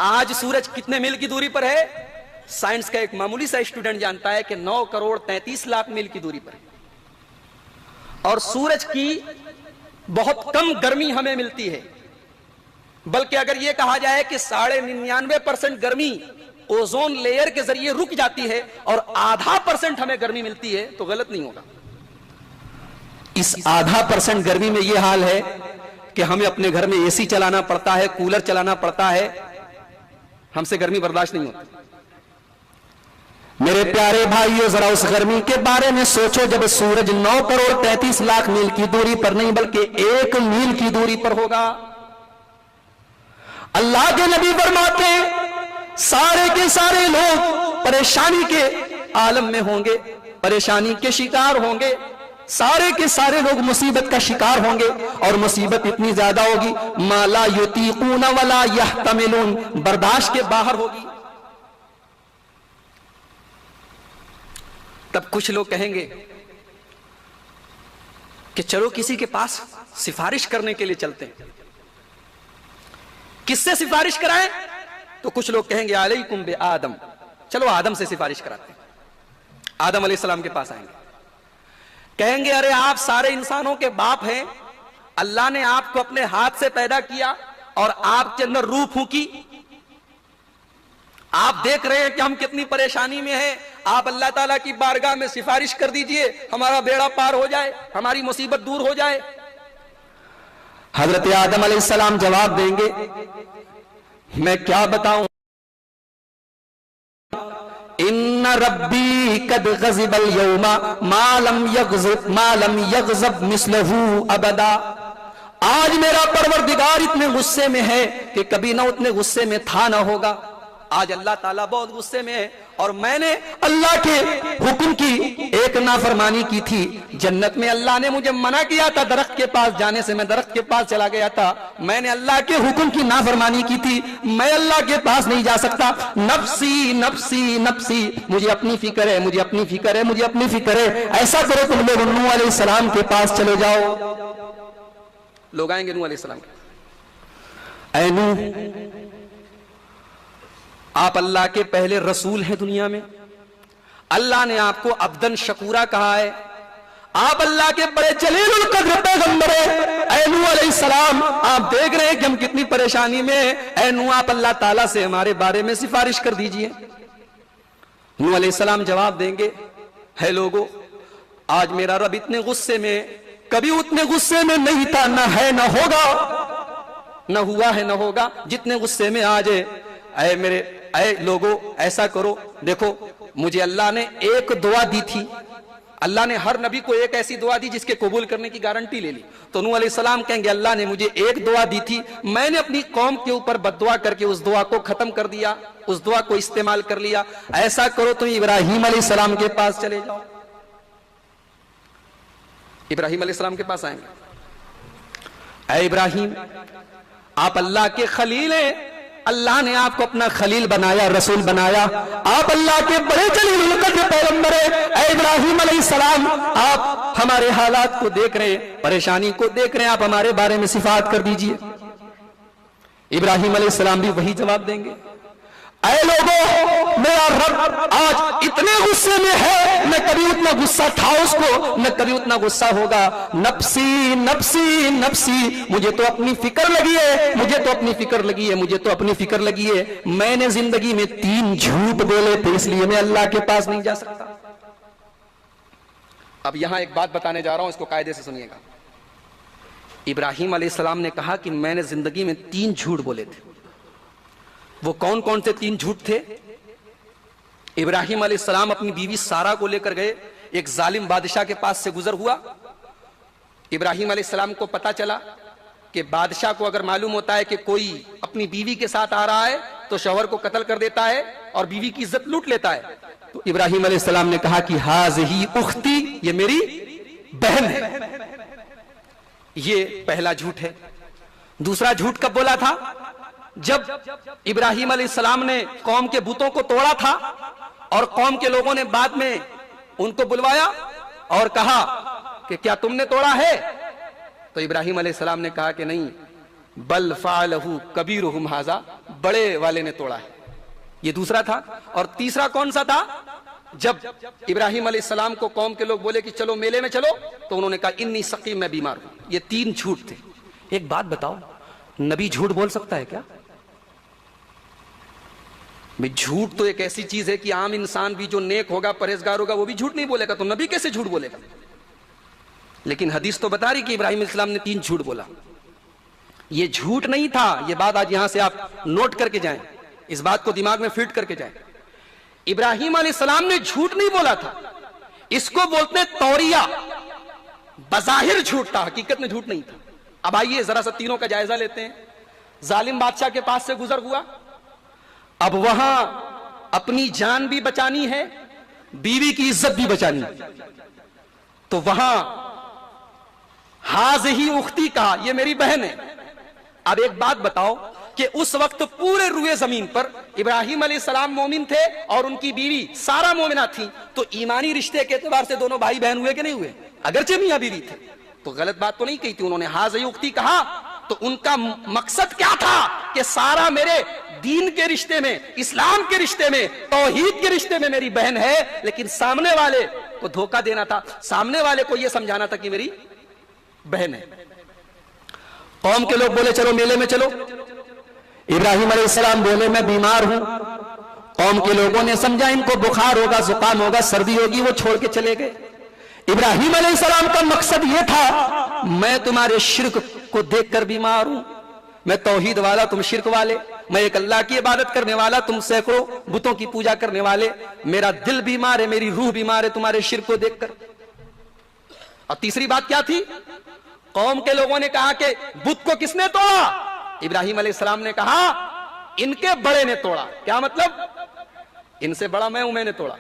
आज सूरज कितने मील की दूरी पर है? साइंस का एक मामूली सा स्टूडेंट जानता है कि 9 करोड़ 33 लाख मील की दूरी पर है। और सूरज की बहुत कम गर्मी हमें मिलती है, बल्कि अगर यह कहा जाए कि 99.5% गर्मी ओजोन लेयर के जरिए रुक जाती है और 0.5% हमें गर्मी मिलती है, तो गलत नहीं होगा। इस 0.5% गर्मी में यह हाल है कि हमें अपने घर में एसी चलाना पड़ता है, कूलर चलाना पड़ता है, हमसे गर्मी बर्दाश्त नहीं होती। मेरे प्यारे भाइयों, जरा उस गर्मी के बारे में सोचो जब सूरज 9 करोड़ 33 लाख मील की दूरी पर नहीं बल्कि 1 मील की दूरी पर होगा। अल्लाह के नबी फरमाते हैं सारे के सारे लोग परेशानी के आलम में होंगे, परेशानी के शिकार होंगे, सारे के सारे लोग मुसीबत का शिकार होंगे और मुसीबत इतनी ज्यादा होगी माला युतीकून वला यहतमिलून, बर्दाश्त के बाहर होगी। तब कुछ लोग कहेंगे कि चलो किसी के पास सिफारिश करने के लिए चलते हैं। किससे सिफारिश कराएं? तो कुछ लोग कहेंगे अलैकुम बि आदम, चलो आदम से सिफारिश कराते हैं। आदम अलैहिस्सलाम के पास आएंगे, कहेंगे अरे आप सारे इंसानों के बाप हैं, अल्लाह ने आपको अपने हाथ से पैदा किया और आपके अंदर रूह फूंकी, आप देख रहे हैं कि हम कितनी परेशानी में हैं, आप अल्लाह ताला की बारगाह में सिफारिश कर दीजिए, हमारा बेड़ा पार हो जाए, हमारी मुसीबत दूर हो जाए। हजरत आदम अलैहिस्सलाम जवाब देंगे, मैं क्या बताऊं, इन्ना रब्बी कद गज़िबल यौमा मा लम यग़ज़ब मिस्लहू अबदा। आज मेरा परवरदिगार इतने गुस्से में है कि कभी ना उतने गुस्से में था ना होगा। आज अल्लाह ताला बहुत गुस्से में है और मैंने अल्लाह के हुक्म की एक नाफरमानी की थी। जन्नत में अल्लाह ने मुझे मना किया था दरख्त के पास जाने से, मैं दरख्त के पास चला गया था, मैंने अल्लाह के हुक्म की नाफरमानी की थी, मैं अल्लाह के पास नहीं जा सकता। नफ्सी नफ्सी नफ्सी, मुझे अपनी फिक्र है, मुझे अपनी फिक्र है, मुझे अपनी फिक्र है। ऐसा करो तुम लोग नूह अलैहिस्सलाम के पास चले जाओ। लोग आएंगे नूह अलैहिस्सलाम के, ऐ नूह आप अल्लाह के पहले रसूल हैं दुनिया में, अल्लाह ने आपको अब्दन शकूरा कहा है, आप अल्लाह के बड़े जलीलुल कद्र पैगंबर हैं। ऐ नूह अलैहिस्सलाम, आप देख रहे हैं कि हम कितनी परेशानी में हैं, ऐ नूह आप अल्लाह ताला से हमारे बारे में सिफारिश कर दीजिए। नूह अलैहिस्सलाम जवाब देंगे, है लोगो, आज मेरा रब इतने गुस्से में, कभी उतने गुस्से में नहीं था, ना है ना होगा, ना हुआ है ना होगा जितने गुस्से में आज है। ऐ मेरे ऐ लोगों, ऐसा करो, देखो मुझे अल्लाह ने एक दुआ दी थी, अल्लाह ने हर नबी को एक ऐसी दुआ दी जिसके कबूल करने की गारंटी ले ली। तो नूह अलैहिस्सलाम कहेंगे अल्लाह ने मुझे एक दुआ दी थी, मैंने अपनी कौम के ऊपर बद्दुआ करके उस दुआ को खत्म कर दिया, उस दुआ को इस्तेमाल कर लिया। ऐसा करो तुम इब्राहिम अलैहिस्सलाम के पास चले जाओ। इब्राहिम अलैहिस्सलाम के पास आएंगे, ऐ इब्राहिम आप अल्लाह के खलील हैं, अल्लाह ने आपको अपना खलील बनाया, रसूल बनाया, आप अल्लाह के बड़े जलीलुल कद्र पैगंबर हैं। ऐ इब्राहिम अलैहिस्सलाम, आप हमारे हालात को देख रहे हैं, परेशानी को देख रहे हैं, आप हमारे बारे में सिफात कर दीजिए। इब्राहिम अलैहिस्सलाम भी वही जवाब देंगे, ऐ लोगों, मेरा रब आज इतने गुस्से में है, न कभी उतना गुस्सा था उसको, न कभी उतना गुस्सा होगा। नफ्सी नफ्सी नफ्सी, मुझे तो अपनी फिक्र लगी है, मुझे तो अपनी फिक्र लगी है, मुझे तो अपनी फिक्र लगी है। मैंने जिंदगी में 3 झूठ बोले थे, इसलिए मैं अल्लाह के पास नहीं जा सकता। अब यहां एक बात बताने जा रहा हूं, इसको कायदे से सुनिएगा। इब्राहिम अलैहिस्सलाम ने कहा कि मैंने जिंदगी में 3 झूठ बोले थे। वो कौन कौन से 3 झूठ थे? इब्राहिम अलैहिस्सलाम अपनी बीवी सारा को लेकर गए, एक जालिम बादशाह के पास से गुजर हुआ। इब्राहिम अलैहिस्सलाम को पता चला कि बादशाह को अगर मालूम होता है कि कोई अपनी बीवी के साथ आ रहा है तो शौहर को कत्ल कर देता है और बीवी की इज्जत लूट लेता है। तो इब्राहिम अलैहिस्सलाम ने कहा कि हाज़िही उख्ती, ये मेरी बहन है। ये पहला झूठ है। दूसरा झूठ कब बोला था? जब इब्राहिम अलैहिस्सलाम ने कौम के बुतों को तोड़ा था और कौम के लोगों ने बाद में उनको बुलवाया और कहा कि क्या तुमने तोड़ा है? तो इब्राहिम अलैहिस्सलाम ने कहा कि नहीं, बल फ़अलहु कबीरुहुम हाज़ा, बड़े वाले ने तोड़ा है। ये दूसरा था। और तीसरा कौन सा था? जब इब्राहिम अलैहिस्सलाम को कौम के लोग बोले कि चलो मेले में चलो, तो उन्होंने कहा इन्नी सकीम, मैं बीमार हूं। ये तीन झूठ थे। एक बात बताओ, नबी झूठ बोल सकता है क्या? झूठ तो एक ऐसी चीज है कि आम इंसान भी जो नेक होगा, परहेजगार होगा, वो भी झूठ नहीं बोलेगा, तो नबी कैसे झूठ बोलेगा? लेकिन हदीस तो बता रही कि इब्राहिम अलैहिस्सलाम ने तीन झूठ बोला। ये झूठ नहीं था। ये बात आज यहां से आप नोट करके जाएं, इस बात को दिमाग में फिट करके जाएं। इब्राहिम अलैहिस्सलाम ने झूठ नहीं बोला था, इसको बोलते तौरिया। बज़ाहिर झूठ था, हकीकत में झूठ नहीं था। अब आइए जरा सा तीनों का जायजा लेते हैं। जालिम बादशाह के पास से गुजर हुआ, अब वहां अपनी जान भी बचानी है, बीवी की इज्जत भी बचानी है, तो वहां हाज़िही उख्ती कहा, ये मेरी बहन है। अब एक बात बताओ कि उस वक्त पूरे रुए जमीन पर इब्राहिम अलैहिस्सलाम मोमिन थे और उनकी बीवी सारा मोमिना थी, तो ईमानी रिश्ते के एतबार से दोनों भाई बहन हुए कि नहीं हुए? अगरचे मियां बीवी थे, तो गलत बात तो नहीं कही थी उन्होंने। हाज़िही उख्ती कहा तो उनका मकसद क्या था कि सारा मेरे दीन के रिश्ते में, इस्लाम के रिश्ते में, तौहीद के रिश्ते में मेरी बहन है, लेकिन सामने वाले को धोखा देना था, सामने वाले को यह समझाना था कि मेरी बहन है। कौम के लोग बोले चलो मेले में चलो, इब्राहिम अलैहिस्सलाम बोले मैं बीमार हूं। कौम के लोगों ने समझा इनको बुखार होगा, जुकाम होगा, सर्दी होगी, वो छोड़ के चले गए। इब्राहिम अलैहिस्सलाम का मकसद यह था, मैं तुम्हारे शिर्क को देखकर बीमार हूं, मैं तौहीद वाला, तुम शिर्क वाले, मैं एक अल्लाह की इबादत करने वाला, तुम सैकड़ों बुतों की पूजा करने वाले, मेरा दिल बीमार है, मेरी रूह बीमार है तुम्हारे शिर्क को देखकर। और तीसरी बात क्या थी? कौम के लोगों ने कहा कि बुत को किसने तोड़ा? इब्राहिम अलैहिस्सलाम ने कहा इनके बड़े ने तोड़ा। क्या मतलब? इनसे बड़ा मैं हूं, मैंने तोड़ा।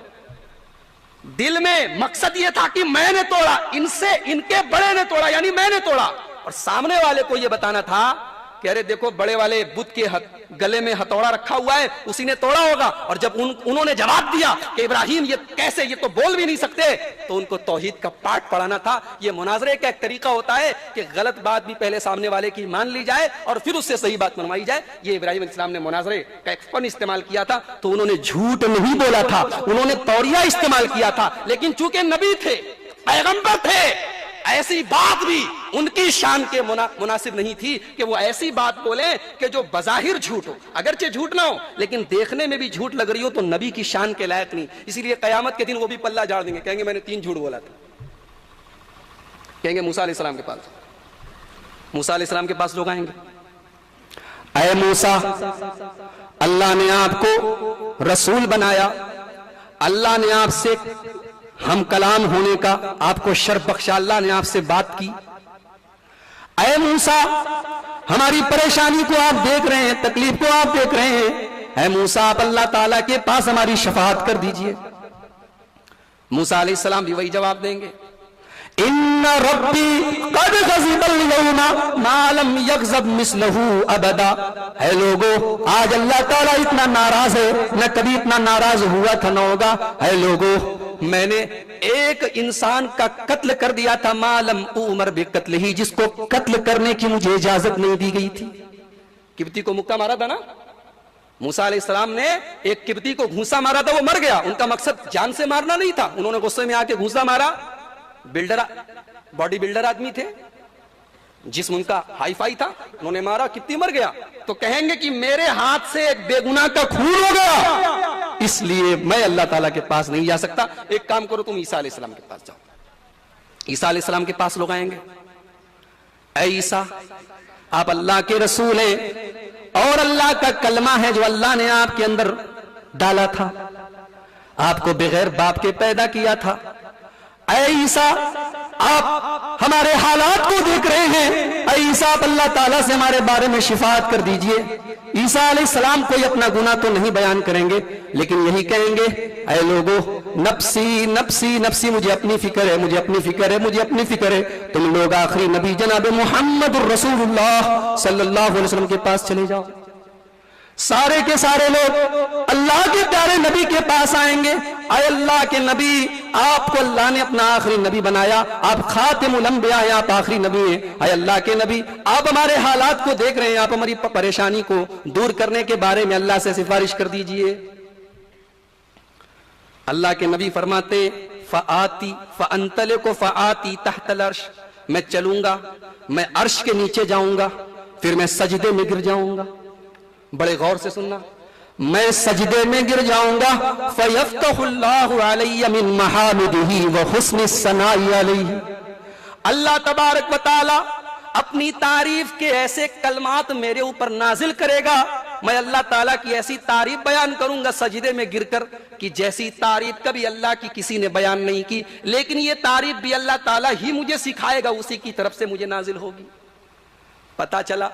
दिल में मकसद यह था कि मैंने तोड़ा, इनसे इनके बड़े ने तोड़ा, यानी मैंने तोड़ा। और सामने वाले को यह बताना था कि अरे देखो बड़े वाले बुत के गले में हथौड़ा रखा हुआ है, उसी ने तोड़ा होगा। और जब उन्होंने जवाब दिया कि इब्राहिम ये कैसे, ये तो बोल भी नहीं सकते, तो उनको तौहीद का पाठ पढ़ाना था। ये मुनाजरे का एक तरीका होता है कि गलत बात भी पहले सामने वाले की मान ली जाए और फिर उससे सही बात मनवाई जाए। ये इब्राहिम अलैहिस्सलाम ने मुनाजरे का एक फन इस्तेमाल किया था। तो उन्होंने झूठ नहीं बोला था, उन्होंने तौरिया इस्तेमाल किया था। लेकिन चूंकि नबी थे, पैगंबर थे, ऐसी बात भी उनकी शान के मुनासिब नहीं थी कि वो ऐसी बात बोले कि जो बज़ाहिर झूठ हो, अगरचे झूठ ना हो लेकिन देखने में भी झूठ लग रही हो, तो नबी की शान के लायक नहीं। इसीलिए कयामत के दिन वो भी पल्ला झाड़ देंगे, कहेंगे मैंने तीन झूठ बोला था। कहेंगे मूसा अलैहिस्सलाम के पास, मूसा अलैहिस्सलाम के पास लोग आएंगे, ऐ मूसा, अल्लाह ने आपको रसूल बनाया, अल्लाह ने आपसे हम कलाम होने का आपको शर्फ बख्शा, अल्लाह ने आपसे बात की। ऐ मूसा, हमारी परेशानी को आप देख रहे हैं, तकलीफ को आप देख रहे हैं, ऐ मूसा आप अल्लाह ताला के पास हमारी शफाअत कर दीजिए। मूसा अलैहिस्सलाम भी वही जवाब देंगे, इन्ना रब्बी कद गज़िबल यौमा मा लम यग़ज़ब मिस्लहु अबदा। है लोगो, आज अल्लाह ताला इतना नाराज है, न कभी इतना नाराज हुआ था, न होगा। है लोगो, मैंने एक इंसान का कत्ल कर दिया था, मालम उमर बेकत्ल ही, जिसको कत्ल करने की मुझे इजाजत नहीं दी गई थी। किब्ती को मुक्का मारा था ना, मूसा अलैहिस्सलाम ने एक किब्ती को घूंसा मारा था, वो मर गया। उनका मकसद जान से मारना नहीं था, उन्होंने गुस्से में आके घूंसा मारा। बिल्डर, बॉडी बिल्डर आदमी थे, जिस्म उनका हाई फाई था, उन्होंने मारा, किब्ती मर गया। तो कहेंगे कि मेरे हाथ से एक बेगुनाह का खून हो गया, इसलिए मैं अल्लाह ताला के पास नहीं जा सकता। एक काम करो, तुम ईसा अलैहिस्सलाम के पास जाओ। ईसा अलैहिस्सलाम के पास लोग आएंगे, ऐ ईसा, आप अल्लाह के रसूल हैं और अल्लाह का कलमा है जो अल्लाह ने आपके अंदर डाला था, आपको बगैर बाप के पैदा किया था। ऐ ईसा, आप हमारे हालात को देख रहे हैं, ऐ ईसा आप अल्लाह ताला से हमारे बारे में शिफात कर दीजिए। ईसा अलैहिस्सलाम कोई अपना गुनाह तो नहीं बयान करेंगे, लेकिन यही कहेंगे, ऐ लोगों, नफ्सी नफ्सी नफ्सी, मुझे अपनी फिक्र है, मुझे अपनी फिक्र है, मुझे अपनी फिक्र है। तुम लोग आखिरी नबी जनाब मुहम्मद रसूलुल्लाह सल्लल्लाहु अलैहि वसल्लम के पास चले जाओ। सारे के सारे लोग अल्लाह के प्यारे नबी के पास आएंगे। आए अल्लाह के नबी, आपको अल्लाह ने अपना आखिरी नबी बनाया, आप खातिमुल अंबिया हैं, आप आखिरी नबी हैं। आए अल्लाह के नबी, आप हमारे हालात को देख रहे हैं, आप हमारी परेशानी को दूर करने के बारे में अल्लाह से सिफारिश कर दीजिए। अल्लाह के नबी फरमाते, फ़आती फ़अंतलिकु फ़आती तहतल अर्श, मैं चलूंगा, मैं अर्श के नीचे जाऊंगा, फिर मैं सजदे में गिर जाऊंगा। बड़े गौर से सुनना, मैं सजदे में गिर जाऊंगा, फयफ्तहुल्लाहु अलैया मिन महामिदिही व हुस्नि सनाई अलैहि, अल्लाह तबारक व तआला अपनी तारीफ के ऐसे कलमात मेरे ऊपर नाजिल करेगा, मैं अल्लाह ताला की ऐसी तारीफ बयान करूंगा सजदे में गिरकर कि जैसी तारीफ कभी अल्लाह की किसी ने बयान नहीं की, लेकिन ये तारीफ भी अल्लाह ताला ही मुझे सिखाएगा, उसी की तरफ से मुझे नाजिल होगी। पता चला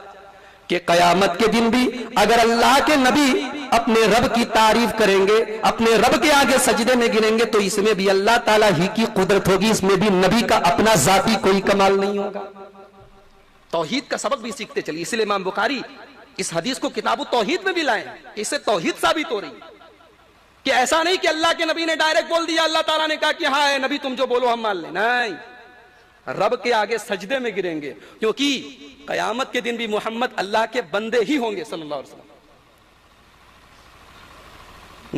कि कयामत के दिन भी अगर अल्लाह के नबी अपने रब की तारीफ करेंगे, अपने रब के आगे सजदे में गिरेंगे, तो इसमें भी अल्लाह ताला ही की कुदरत होगी, इसमें भी नबी का अपना जाती कोई कमाल नहीं होगा। तौहीद का सबक भी सीखते चलिए, इसलिए इमाम बुखारी इस हदीस को किताबु तौहीद में भी लाए, इससे तौहीद साबित हो रही कि ऐसा नहीं कि अल्लाह के नबी ने डायरेक्ट बोल दिया, अल्लाह ताला ने कहा कि हाँ नबी तुम जो बोलो हम मान ले, नहीं, रब के आगे सजदे में गिरेंगे, क्योंकि कयामत के दिन भी मोहम्मद अल्लाह के बंदे ही होंगे सल्लल्लाहु अलैहि वसल्लम।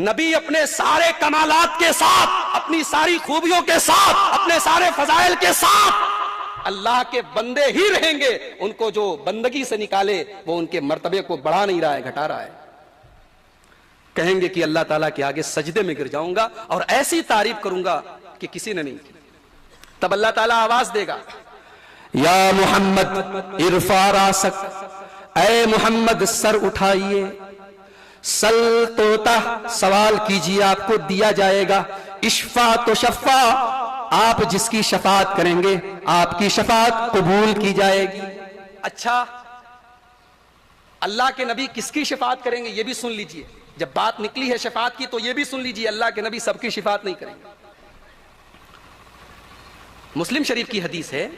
नबी अपने सारे कमालात के साथ, अपनी सारी खूबियों के साथ, अपने सारे फजाइल के साथ अल्लाह के बंदे ही रहेंगे। उनको जो बंदगी से निकाले वो उनके मर्तबे को बढ़ा नहीं रहा है, घटा रहा है। कहेंगे कि अल्लाह ताला के आगे सजदे में गिर जाऊंगा और ऐसी तारीफ करूंगा कि किसी ने नहीं की। तब अल्लाह ताला आवाज देगा, या मोहम्मद इरफा रासक, ऐ मोहम्मद सर उठाइए, सल तोता, सवाल कीजिए आपको दिया जाएगा, इश्फा तो शफा, आप जिसकी शफात करेंगे आपकी शफात कबूल की जाएगी। अच्छा, अल्लाह के नबी किसकी शफात करेंगे ये भी सुन लीजिए। जब बात निकली है शफात की तो ये भी सुन लीजिए, अल्लाह के नबी सबकी शफात नहीं करेंगे। मुस्लिम शरीफ की हदीस है,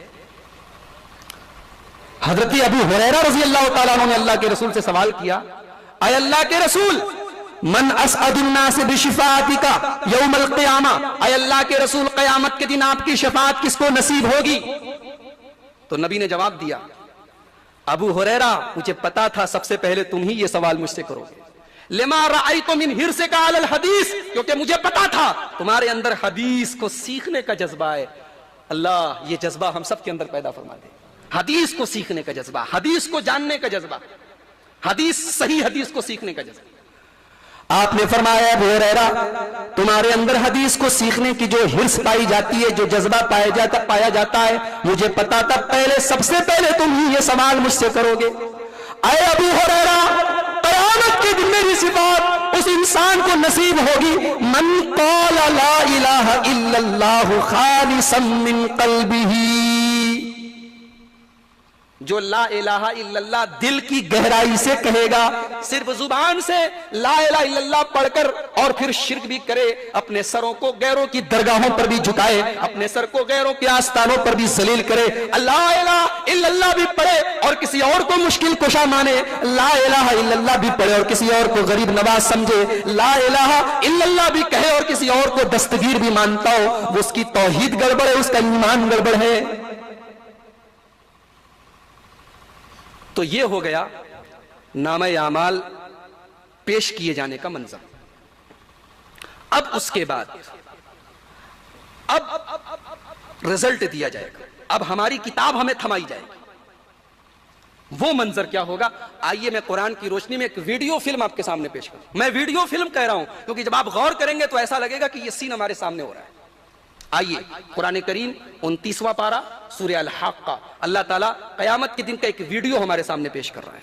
हजरत अबू हुरैरा रज़ी अल्लाह तआला अन्हु ने अल्लाह के रसूल से सवाल किया, ऐ अल्लाह के रसूल, मन असअदुन्नास बिशिफातिका यौमल क़ियामा, ऐ अल्लाह के रसूल क़यामत के दिन आपकी शफात किसको नसीब होगी? तो नबी ने जवाब दिया, अबू हुरैरा मुझे पता था सबसे पहले तुम ही ये सवाल मुझसे करोगे, लिमा रअयतु मिन हिर्सिका अलल हदीस, क्योंकि मुझे पता था तुम्हारे अंदर हदीस को सीखने का जज्बा है। अल्लाह ये जज्बा हम सब के अंदर पैदा फरमा दे, हदीस को सीखने का जज्बा, हदीस को जानने का जज्बा, हदीस, सही हदीस को सीखने का जज्बा। आपने फरमाया अबू हुरैरा तुम्हारे अंदर हदीस को सीखने की जो हिर्स पाई जाती है, जो जज्बा पाया जाता है, मुझे पता था पहले, सबसे पहले तुम ही ये सवाल मुझसे करोगे। ऐ अबू हुरैरा, क़यामत के दिन मेरी सिफात उस इंसान को नसीब होगी, मन क़ाला ला इलाहा इल्लल्लाहु खालिसन मिन क़ल्बिही, जो ला इलाहा इल्लल्लाह दिल की गहराई से कहेगा, सिर्फ जुबान से ला इलाहा इल्लल्लाह पढ़कर और फिर शिर्क भी करे, अपने सरों को गैरों की दरगाहों पर भी झुकाए, अपने सर को गैरों के आस्थानों पर भी जलील करे, ला इलाहा इल्लल्लाह भी पढ़े और किसी और को मुश्किल कुशा माने, ला इलाहा इल्लल्लाह भी पढ़े और किसी और को गरीब नवाज समझे, ला इलाहा इल्लल्लाह भी कहे और किसी और को दस्तगीर भी मानता हो, वो उसकी तौहीद गड़बड़ है, उसका ईमान गड़बड़ है। तो ये हो गया नामे आमाल पेश किए जाने का मंजर। अब उसके बाद अब रिजल्ट दिया जाएगा, अब हमारी किताब हमें थमाई जाएगी। वो मंजर क्या होगा, आइए मैं कुरान की रोशनी में एक वीडियो फिल्म आपके सामने पेश करूं। मैं वीडियो फिल्म कह रहा हूं क्योंकि जब आप गौर करेंगे तो ऐसा लगेगा कि ये सीन हमारे सामने हो रहा है। आइए कुरान करीम 29वां पारा सूरह अल-हक़्क़ा, अल्लाह ताला क़यामत के दिन का एक वीडियो हमारे सामने पेश कर रहा है।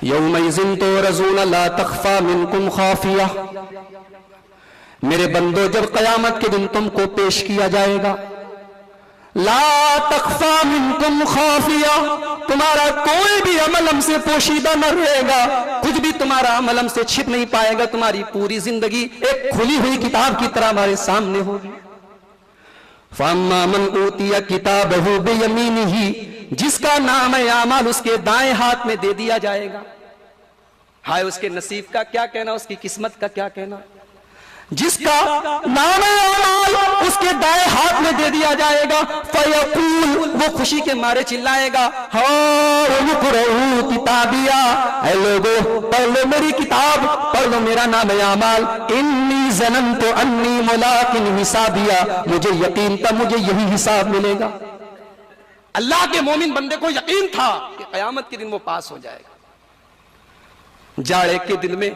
यौमइज़िन तुरज़ून ला तख़फ़ा मिनकुम ख़ाफ़िया, मेरे बंदो, जब कयामत के दिन तुमको पेश किया जाएगा, ला तख्फा मिनकुम खाफिया, तुम्हारा कोई भी अमल हमसे पोशीदा न रहेगा, कुछ भी तुम्हारा अमल हमसे छिप नहीं पाएगा। तुम्हारी पूरी जिंदगी एक खुली हुई किताब की तरह हमारे सामने होगी। फअम्मा मन ऊतिया किताबहु बियमीनिही, जिसका नाम है आमाल उसके दाएं हाथ में दे दिया जाएगा। हाय उसके नसीब का क्या कहना, उसकी किस्मत का क्या कहना। जिसका नाम आमाल उसके दाएं हाथ में दे दिया जाएगा, फयकूल, वो खुशी के मारे चिल्लाएगा, किताबिया, ऐ लोगो पढ़ लो मेरी किताब, पढ़ लो मेरा नाम आमाल। इन्नी ज़ननतु अन्नी मुलाकिन हिसाबिया, मुझे यकीन था मुझे यही हिसाब मिलेगा। अल्लाह के मोमिन बंदे को यकीन था कि कयामत के दिन वो पास हो जाएगा। जाड़े के दिन में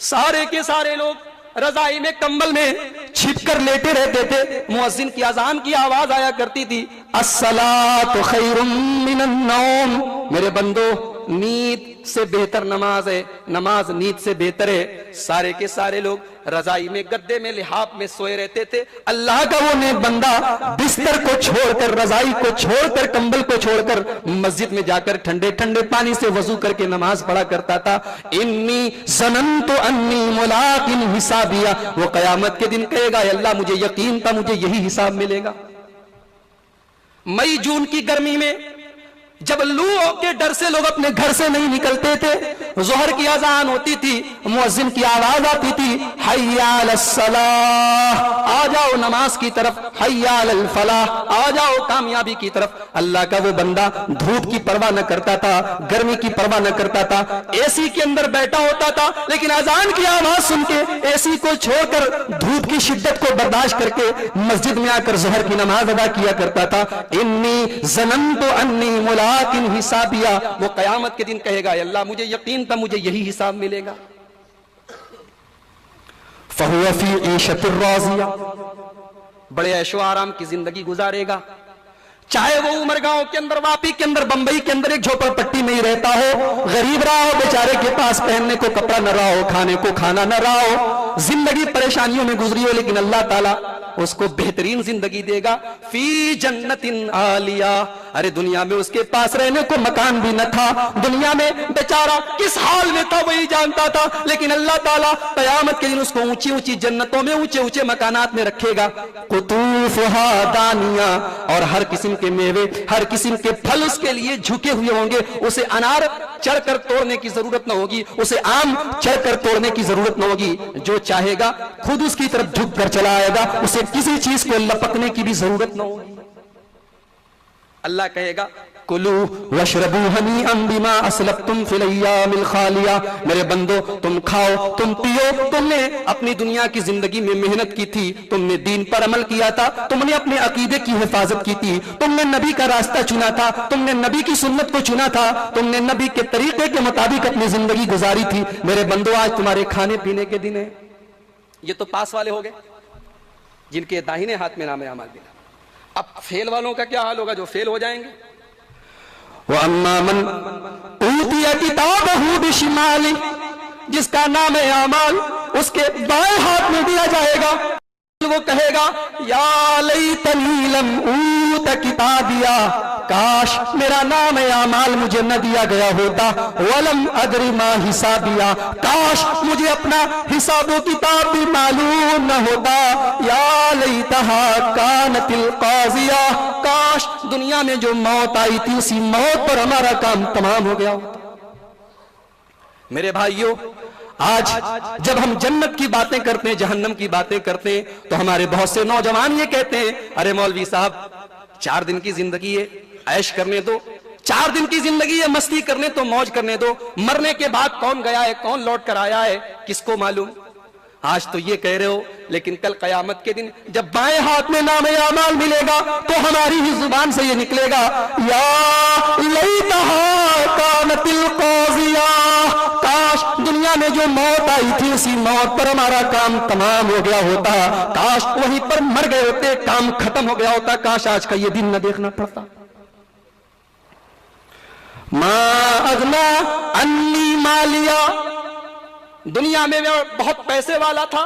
सारे के सारे लोग रजाई में कंबल में छिपकर लेटे रहते थे। मुअज्जिन की अजान की आवाज आया करती थी, अस्सलातु खैरुम मिनन नौम। मेरे बंदो, नींद से बेहतर नमाज है, नमाज नींद से बेहतर है। सारे के सारे लोग रजाई में गद्दे में लिहाफ में सोए रहते थे। अल्लाह का वो नेक बंदा बिस्तर को छोड़कर, रजाई को छोड़कर, कंबल को छोड़कर मस्जिद में जाकर ठंडे ठंडे पानी से वजू करके नमाज पढ़ा करता था। इन्नी ज़ननतु अन्नी मुलाकिन हिसाबिया, वो कयामत के दिन कहेगा, अल्लाह मुझे यकीन था मुझे यही हिसाब मिलेगा। मई जून की गर्मी में जब लू के डर से लोग अपने घर से नहीं निकलते थे, जोहर की अजान होती थी, मुअज्जिन की आवाज आती थी, हय्या अलस सलाह, आ जाओ नमाज की तरफ, हय्या अलल फलाह, आ जाओ कामयाबी की तरफ। अल्लाह का वो बंदा धूप की परवाह न करता था, गर्मी की परवाह न करता था, एसी के अंदर बैठा होता था, लेकिन अजान की आवाज सुन के एसी को छोड़कर धूप की शिद्दत को बर्दाश्त करके मस्जिद में आकर जोहर की नमाज अदा किया करता था। इन्नी ज़ननतु अन्नी मुलाकिन हिसाबिया, वो कयामत के दिन कहेगा, अल्लाह मुझे यकीन था मुझे यही हिसाब मिलेगा। फहुवा फी ईशतिर राज़िया, बड़े ऐशो आराम की जिंदगी गुजारेगा। चाहे वो उमर गांव के अंदर, वापी के अंदर, बंबई के अंदर एक झोपड़पट्टी में ही रहता हो, गरीब रहा हो, बेचारे के पास पहनने को कपड़ा न रहा हो, खाने को खाना न रहा हो, जिंदगी परेशानियों में गुजरी हो, लेकिन अल्लाह ताला उसको बेहतरीन जिंदगी देगा। फी जन्नतिन आलिया, अरे दुनिया में उसके पास रहने को मकान भी न था, दुनिया में बेचारा किस हाल में था वही जानता था, लेकिन अल्लाह ताला कयामत के दिन उसको ऊंची ऊंची जन्नतों में ऊंचे ऊंचे मकानात में रखेगा। कुतूफुहा दानिया, और हर किस्म के मेवे, हर किस्म के फल उसके लिए झुके हुए होंगे। उसे अनार चढ़कर तोड़ने की जरूरत न होगी, उसे आम चढ़कर तोड़ने की जरूरत न होगी। जो चाहेगा खुद उसकी तरफ झुक कर चला आएगा, उसे किसी चीज को लपकने की भी जरूरत न होगी। अल्लाह कहेगा, कुलू वशरबू हनीअम बिमा असलफ्तुम फिल अय्यामिल खालिया, मेरे बंदो तुम खाओ तुम पियो, तुमने अपनी दुनिया की जिंदगी में मेहनत की थी, तुमने दीन पर अमल किया था, तुमने अपने अकीदे की हिफाजत की थी, तुमने नबी का रास्ता चुना था, तुमने नबी की सुन्नत को चुना था, तुमने नबी के तरीके के मुताबिक अपनी जिंदगी गुजारी थी। मेरे बंदो, आज तुम्हारे खाने पीने के दिन है। ये तो पास वाले हो गए जिनके दाहिने हाथ में नाम अमाल मिला। अब फेल वालों का क्या हाल होगा, जो फेल हो जाएंगे। वअम्मा मन ऊतिया किताबहु बिशिमाली, जिसका नाम है अमाल उसके बाएं हाथ में दिया जाएगा। वो कहेगा, या लैतनी लम ऊत किताबिया, काश मेरा नाम है अमाल मुझे न दिया गया होता। वलम अदरी मा हिसाबिया, काश मुझे अपना हिसाब किताब भी मालूम न होता। या लैतहा कानतिल काज़िया, काश दुनिया में जो मौत आई थी उसी मौत पर हमारा काम तमाम हो गया होता। मेरे भाइयों, आज जब हम जन्नत की बातें करते हैं, जहन्नम की बातें करते हैं, तो हमारे बहुत से नौजवान ये कहते हैं, अरे मौलवी साहब 4 दिन की जिंदगी है, ऐश करने दो, 4 दिन की जिंदगी है, मस्ती करने तो मौज करने दो, मरने के बाद कौन गया है कौन लौट कर आया है किसको मालूम। आज तो ये कह रहे हो, लेकिन कल कयामत के दिन जब बाएं हाथ में नाम अमाल मिलेगा तो हमारी ही जुबान से ये निकलेगा, या लैतहा कानतिल काज़िया, काश दुनिया में जो मौत आई थी उसी मौत पर हमारा काम तमाम हो गया होता, काश वहीं पर मर गए होते, काम खत्म हो गया होता, काश आज का ये दिन न देखना पड़ता। मा अगना अन्नी मालिया, दुनिया में मैं बहुत पैसे वाला था,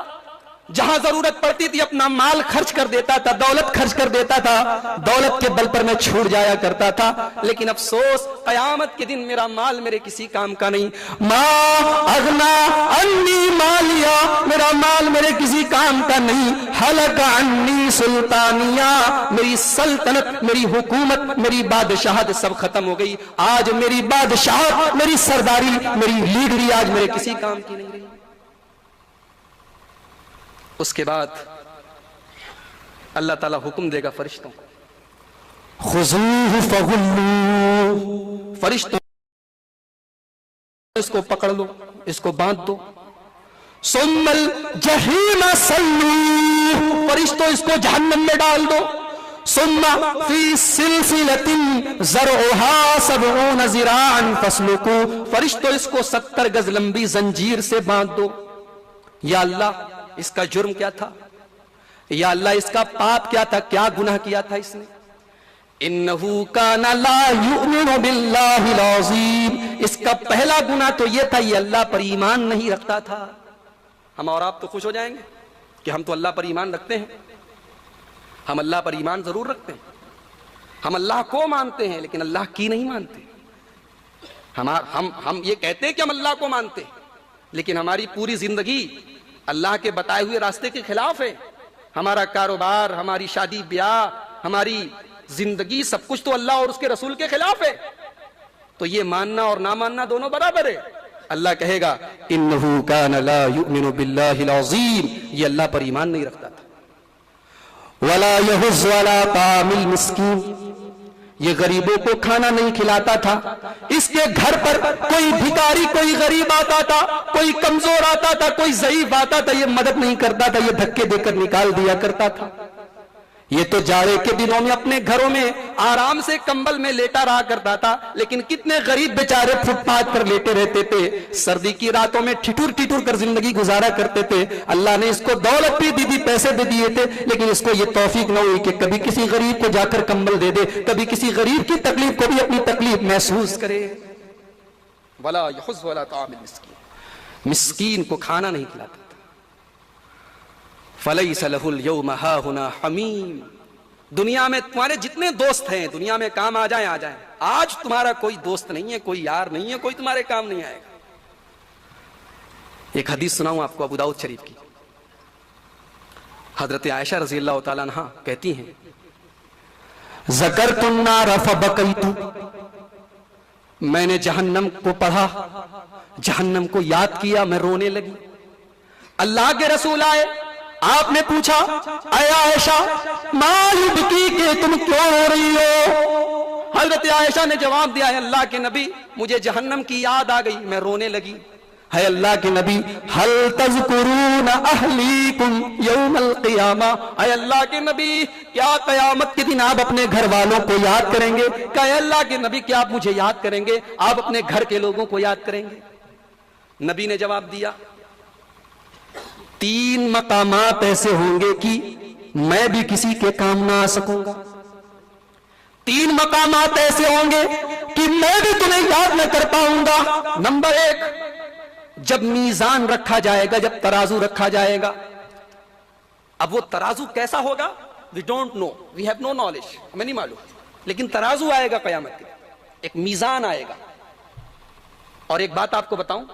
जहां जरूरत पड़ती थी अपना माल खर्च कर देता था, दौलत खर्च कर देता था, दौलत के बल पर मैं छूट जाया करता था। लेकिन अफसोस, कयामत के दिन मेरा माल मेरे किसी काम का नहीं। माँ अगना अन्नी मालिया, मेरा माल मेरे किसी काम का नहीं। हलक अन्नी सुल्तानिया, मेरी सल्तनत, मेरी हुकूमत, मेरी बादशाहत सब खत्म हो गई। आज मेरी बादशाहत, मेरी सरदारी, मेरी लीडरी आज मेरे किसी काम की नहीं रही। उसके बाद अल्लाह ताला हुक्म देगा फरिश्तों को, खुज़ूहु फगुल्लू, फरिश्तों इसको पकड़ लो, इसको बांध दो। सुम्मल जहीम सल्लू, फरिश्तों इसको जहन्नम में डाल दो। सुम्मा फी सिलसिलतिन ज़रउहा सबऊन ज़िराअन फस्लुकू, फरिश्तों इसको 70 गज लंबी जंजीर से बांध दो। या अल्लाह, इसका जुर्म क्या था? या अल्लाह, इसका पाप क्या था? क्या गुनाह किया था इसने? इन्नहु काना ला युमिनु बिल्लाहिल अज़ीम, इसका पहला गुनाह तो यह था, ये अल्लाह पर ईमान नहीं रखता था। हम और आप तो खुश हो जाएंगे कि हम तो अल्लाह पर ईमान रखते हैं। हम अल्लाह पर ईमान जरूर रखते हैं, हम अल्लाह को मानते हैं, लेकिन अल्लाह की नहीं मानते। हम ये कहते हैं कि हम अल्लाह को मानते हैं, लेकिन हमारी पूरी जिंदगी अल्लाह के बताए हुए रास्ते के खिलाफ है। हमारा कारोबार, हमारी शादी ब्याह, हमारी जिंदगी, सब कुछ तो अल्लाह और उसके रसूल के खिलाफ है। तो ये मानना और ना मानना दोनों बराबर है। अल्लाह कहेगा इन्नहु काना ला युमिनु बिल्लाहिल अज़ीम, ये अल्लाह पर ईमान नहीं रखता था। वला यहुज़ वला तामिल मिस्कीन, ये गरीबों को खाना नहीं खिलाता था। इसके घर पर कोई भिखारी, कोई गरीब आता था, कोई कमजोर आता था, कोई ज़ईफ आता था, ये मदद नहीं करता था, ये धक्के देकर निकाल दिया करता था। ये तो जाड़े के दिनों में अपने घरों में आराम से कंबल में लेटा रहा करता था, लेकिन कितने गरीब बेचारे फुटपाथ पर लेटे रहते थे, सर्दी की रातों में ठिठुर ठिठुर कर जिंदगी गुजारा करते थे। अल्लाह ने इसको दौलत भी दी थी, पैसे भी दिए थे, लेकिन इसको ये तौफीक न हुई कि कभी किसी गरीब को जाकर कंबल दे दे, कभी किसी गरीब की तकलीफ को भी अपनी तकलीफ महसूस करे। वला यहुज़ वला तामिल मिस्कीन, मिस्कीन को खाना नहीं खिलाता। फलैसा लहुल यौमा हाहुना हमीम, दुनिया में तुम्हारे जितने दोस्त हैं, दुनिया में काम आ जाएं, आज तुम्हारा कोई दोस्त नहीं है, कोई यार नहीं है, कोई तुम्हारे काम नहीं आएगा। एक हदीस सुनाऊं आपको अबू दाऊद शरीफ की। हजरत आयशा रजी अल्लाह तआला अन्हा कहती हैं, ज़करतुन नार फबकैतु, मैंने जहन्नम को पढ़ा, जहन्नम को याद किया, मैं रोने लगी। अल्लाह के रसूल आए, आपने पूछा अय आयशा मायुबकी, के तुम क्यों रो रही हो? हजरत आयशा ने जवाब दिया, है अल्लाह के नबी, मुझे जहन्नम की याद आ गई, मैं रोने लगी। है अल्लाह के नबी, हल तज़कुरून अहलीकुम यौमल क़ियामा, है अल्लाह के नबी, क्या कयामत के दिन आप अपने घर वालों को याद करेंगे? क्या अल्लाह के नबी, क्या आप मुझे याद करेंगे? आप अपने घर के लोगों को याद करेंगे? नबी ने जवाब दिया, 3 मकामात ऐसे होंगे कि मैं भी किसी के काम ना आ सकूंगा। 3 मकामात ऐसे होंगे कि मैं भी तुम्हें याद न कर पाऊंगा। नंबर 1, जब मीजान रखा जाएगा, जब तराजू रखा जाएगा। अब वो तराजू कैसा होगा? We don't know, we have no knowledge, हमें नहीं मालूम, लेकिन तराजू आएगा कयामत के, एक मीजान आएगा। और एक बात आपको बताऊं,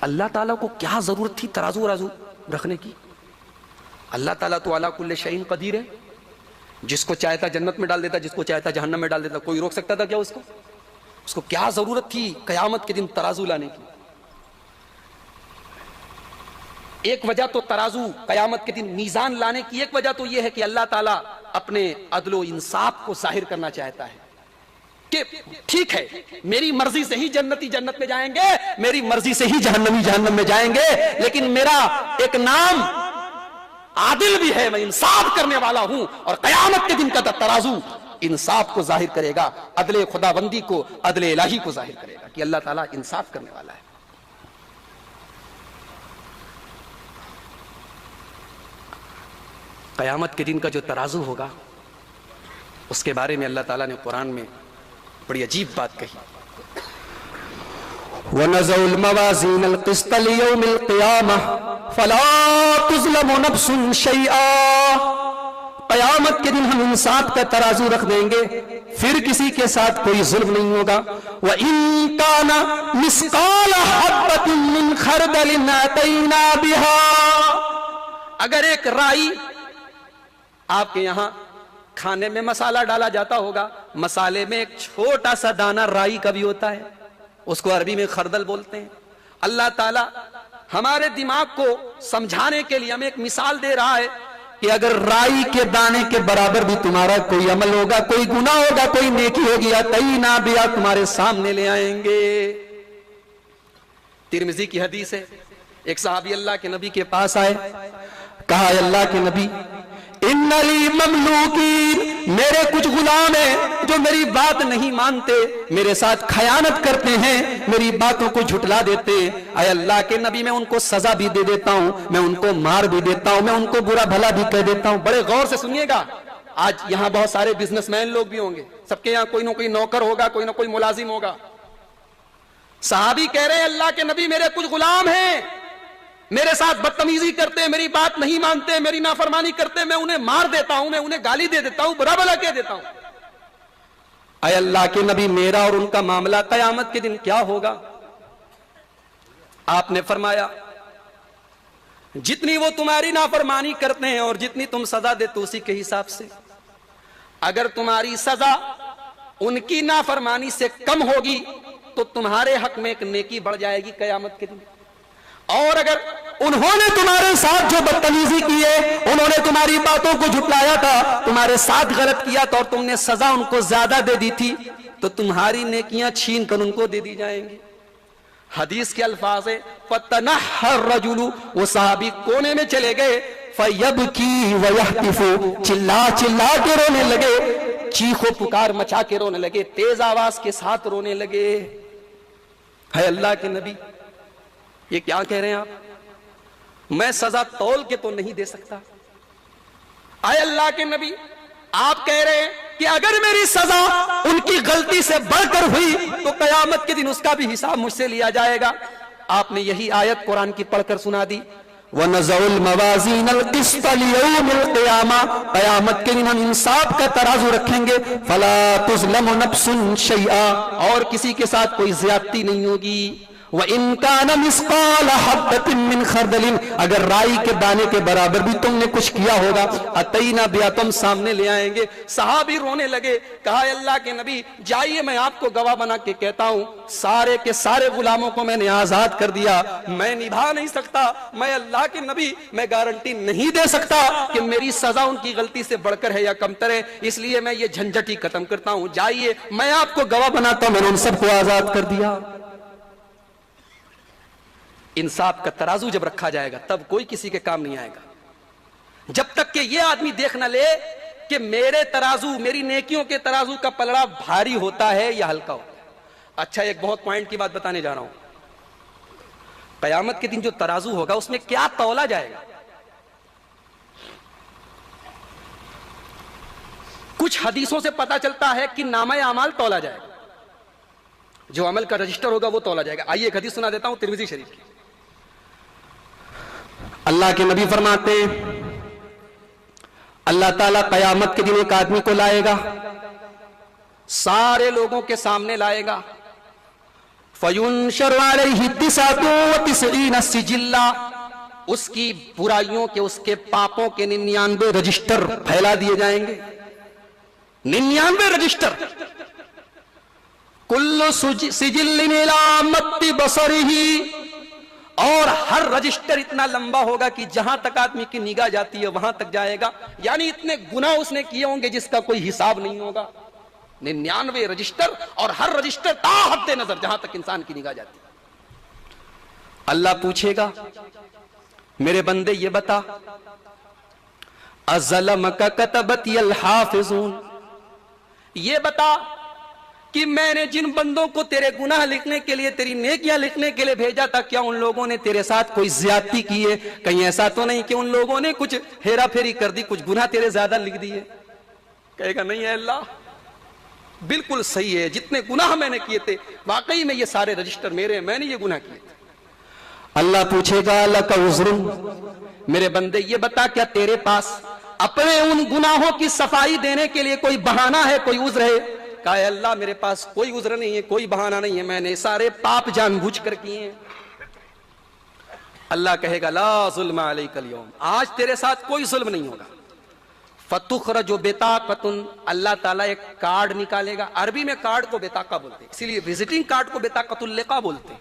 अल्लाह ताला को क्या जरूरत थी तराजू वराजू रखने की? अल्लाह ताला तो अला कुल्ले शैइन कदीर है, जिसको चाहता जन्नत में डाल देता, जिसको चाहता जहन्नम में डाल देता। कोई रोक सकता था क्या उसको? उसको क्या जरूरत थी कयामत के दिन तराजू लाने की? एक वजह तो तराजू कयामत के दिन मीजान लाने की एक वजह तो यह है कि अल्लाह ताला अपने अदलो इंसाफ को जाहिर करना चाहता है कि ठीक है, मेरी मर्जी से ही जन्नती जन्नत में जाएंगे, मेरी मर्जी से ही जहन्नमी जहन्नम में जाएंगे, लेकिन मेरा एक नाम आदिल भी है, मैं इंसाफ करने वाला हूं। और कयामत के दिन का तराजू इंसाफ को जाहिर करेगा, अदले खुदाबंदी को, अदले इलाही को जाहिर करेगा कि अल्लाह ताला इंसाफ करने वाला है। कयामत के दिन का जो तराजू होगा, उसके बारे में अल्लाह ताला ने कुरान में बड़ी अजीब बात कही। वनज़उल मवाज़ीनल क़िस्त लियौमिल क़ियामह फ़ला तुज़लमु नफ़्सुन शैआ। क़यामत के दिन हम इंसाफ का तराजू रख देंगे, फिर किसी के साथ कोई जुल्म नहीं होगा। व इन काना मिस्काल हब्बतिन मिन खरदलिन अतैना बिहा। अगर एक राई, आपके यहां खाने में मसाला डाला जाता होगा, मसाले में एक छोटा सा दाना राई का भी होता है, उसको अरबी में खरदल बोलते हैं। अल्लाह ताला हमारे दिमाग को समझाने के लिए हमें एक मिसाल दे रहा है कि अगर राई के दाने के बराबर भी तुम्हारा कोई अमल होगा, कोई गुनाह होगा, कोई नेकी होगी, अतैना बिहा, तुम्हारे सामने ले आएंगे। तिरमिजी की हदीस है, एक सहाबी अल्लाह के नबी के पास आए, कहा अल्लाह के नबी, इन्नली ममलूकीन, मेरे कुछ गुलाम हैं जो मेरी बात नहीं मानते, मेरे साथ खयानत करते हैं, मेरी बातों को झुटला देते। आए अल्लाह के नबी, मैं उनको सजा भी दे देता हूं, मैं उनको मार भी देता हूं, मैं उनको बुरा भला भी कह देता हूं। बड़े गौर से सुनिएगा, आज यहां बहुत सारे बिजनेसमैन लोग भी होंगे, सबके यहां कोई ना कोई नौकर होगा, कोई ना कोई मुलाजिम होगा। सहाबी कह रहे हैं अल्लाह के नबी, मेरे कुछ गुलाम हैं, मेरे साथ बदतमीजी करते हैं, मेरी बात नहीं मानते, मेरी नाफरमानी करते, मैं उन्हें मार देता हूं, मैं उन्हें गाली दे देता हूं, बुरा भला कह देता हूं। अय अल्लाह के नबी, मेरा और उनका मामला कयामत के दिन क्या होगा? आपने फरमाया, जितनी वो तुम्हारी नाफरमानी करते हैं और जितनी तुम सजा देते उसी के हिसाब से। अगर तुम्हारी सजा उनकी नाफरमानी से कम होगी तो तुम्हारे हक में एक नेकी बढ़ जाएगी कयामत के दिन। और अगर उन्होंने तुम्हारे साथ जो बदतमीजी की है, उन्होंने तुम्हारी बातों को झुटलाया था, तुम्हारे साथ गलत किया था और तुमने सजा उनको ज्यादा दे दी थी, तो तुम्हारी नेकियां छीन कर उनको दे दी जाएंगी। हदीस के अल्फाज है, फतनहर रजुलु, वो साहबी कोने में चले गए, फयबकी वयहतिफु, चिल्ला चिल्ला के रोने लगे, चीखो पुकार मचा के रोने लगे, तेज आवाज के साथ रोने लगे। है अल्लाह के नबी, ये क्या कह रहे हैं आप? मैं सजा तौल के तो नहीं दे सकता। आए अल्लाह के नबी, आप कह रहे हैं कि अगर मेरी सजा उनकी गलती से बढ़कर हुई तो कयामत के दिन उसका भी हिसाब मुझसे लिया जाएगा। आपने यही आयत कुरान की पढ़कर सुना दी, वनज़उल मवाज़ीनल क़िस्त लियौमिल क़ियामा, कयामत के दिन हम इंसाफ का तराजू रखेंगे, फला तुज़लमु नफ़्सुन शैआ, और किसी के साथ कोई ज्यादती नहीं होगी। व इन काना मिस्काल हब्बतिन मिन खरदलिन, अगर राई के दाने के बराबर भी तुमने कुछ किया होगा, अतैना बिहा, तुम सामने ले आएंगे। सहाबी रोने लगे, कहा अल्लाह के नबी, जाइए मैं आपको गवाह बना के कहता हूं, सारे के सारे गुलामों को मैंने आजाद कर दिया, मैं निभा नहीं सकता, मैं अल्लाह के नबी, मैं गारंटी नहीं दे सकता कि मेरी सजा उनकी गलती से बढ़कर है या कमतर है, इसलिए मैं ये झंझट ही खत्म करता हूं, जाइए मैं आपको गवाह बनाता हूं, मैंने उन सबको आजाद कर दिया। इंसाफ का तराजू जब रखा जाएगा तब कोई किसी के काम नहीं आएगा। जब तक कि ये आदमी देख न ले कि मेरे तराजू, मेरी नेकियों के तराजू का पलड़ा भारी होता है या हल्का होता है। अच्छा, एक बहुत पॉइंट की बात बताने जा रहा हूं। कयामत के दिन जो तराजू होगा उसमें क्या तौला जाएगा? कुछ हदीसों से पता चलता है कि नामा अमाल तौला जाएगा, जो अमल का रजिस्टर होगा वो तौला जाएगा। आइए एक हदीस सुना देता हूं तिरमिज़ी शरीफ की। अल्लाह के नबी फरमाते हैं, अल्लाह ताला कयामत के दिन एक आदमी को लाएगा, सारे लोगों के सामने लाएगा, फयुनशरु अलैहि तिसअतु व तिसईन सिजिल्ला, उसकी बुराइयों के, उसके पापों के 99 रजिस्टर फैला दिए जाएंगे। 99 रजिस्टर, कुल्लु सिजिल्लिन इला मत्ति बसरिही, और हर रजिस्टर इतना लंबा होगा कि जहां तक आदमी की निगाह जाती है वहां तक जाएगा, यानी इतने गुनाह उसने किए होंगे जिसका कोई हिसाब नहीं होगा। 99 रजिस्टर, और हर रजिस्टर ता हद नजर जहां तक इंसान की निगाह जाती है। अल्लाह पूछेगा, मेरे बंदे ये बता, अज़लमका कतबतिल हाफिज़ून, ये बता कि मैंने जिन बंदों को तेरे गुनाह लिखने के लिए, तेरी नेकियां लिखने के लिए भेजा था, क्या उन लोगों ने तेरे साथ कोई ज्यादती की है? कहीं ऐसा तो नहीं कि उन लोगों ने कुछ हेरा फेरी कर दी, कुछ गुनाह तेरे ज्यादा लिख दिए? कहेगा नहीं है अल्लाह, बिल्कुल सही है, जितने गुनाह मैंने किए थे वाकई में ये सारे रजिस्टर मेरे हैं, मैंने ये गुनाह किए थे। अल्लाह पूछेगा लका उज़्रुन, मेरे बंदे ये बता क्या तेरे पास अपने उन गुनाहों की सफाई देने के लिए कोई बहाना है, कोई उज़्र है? कहा अल्लाह मेरे पास कोई उज़्र नहीं है, कोई बहाना नहीं है, मैंने सारे पाप जानबूझकर किए हैं। अल्लाह कहेगा ला ज़ुल्म अलैकल यौम, आज तेरे साथ कोई जुल्म नहीं होगा। फतुखरजु बिताक़तुन, अल्लाह ताला एक कार्ड निकालेगा। अरबी में कार्ड को बिताका बोलते हैं, इसीलिए विजिटिंग कार्ड को बिताक़तुल लिक़ा बोलते हैं।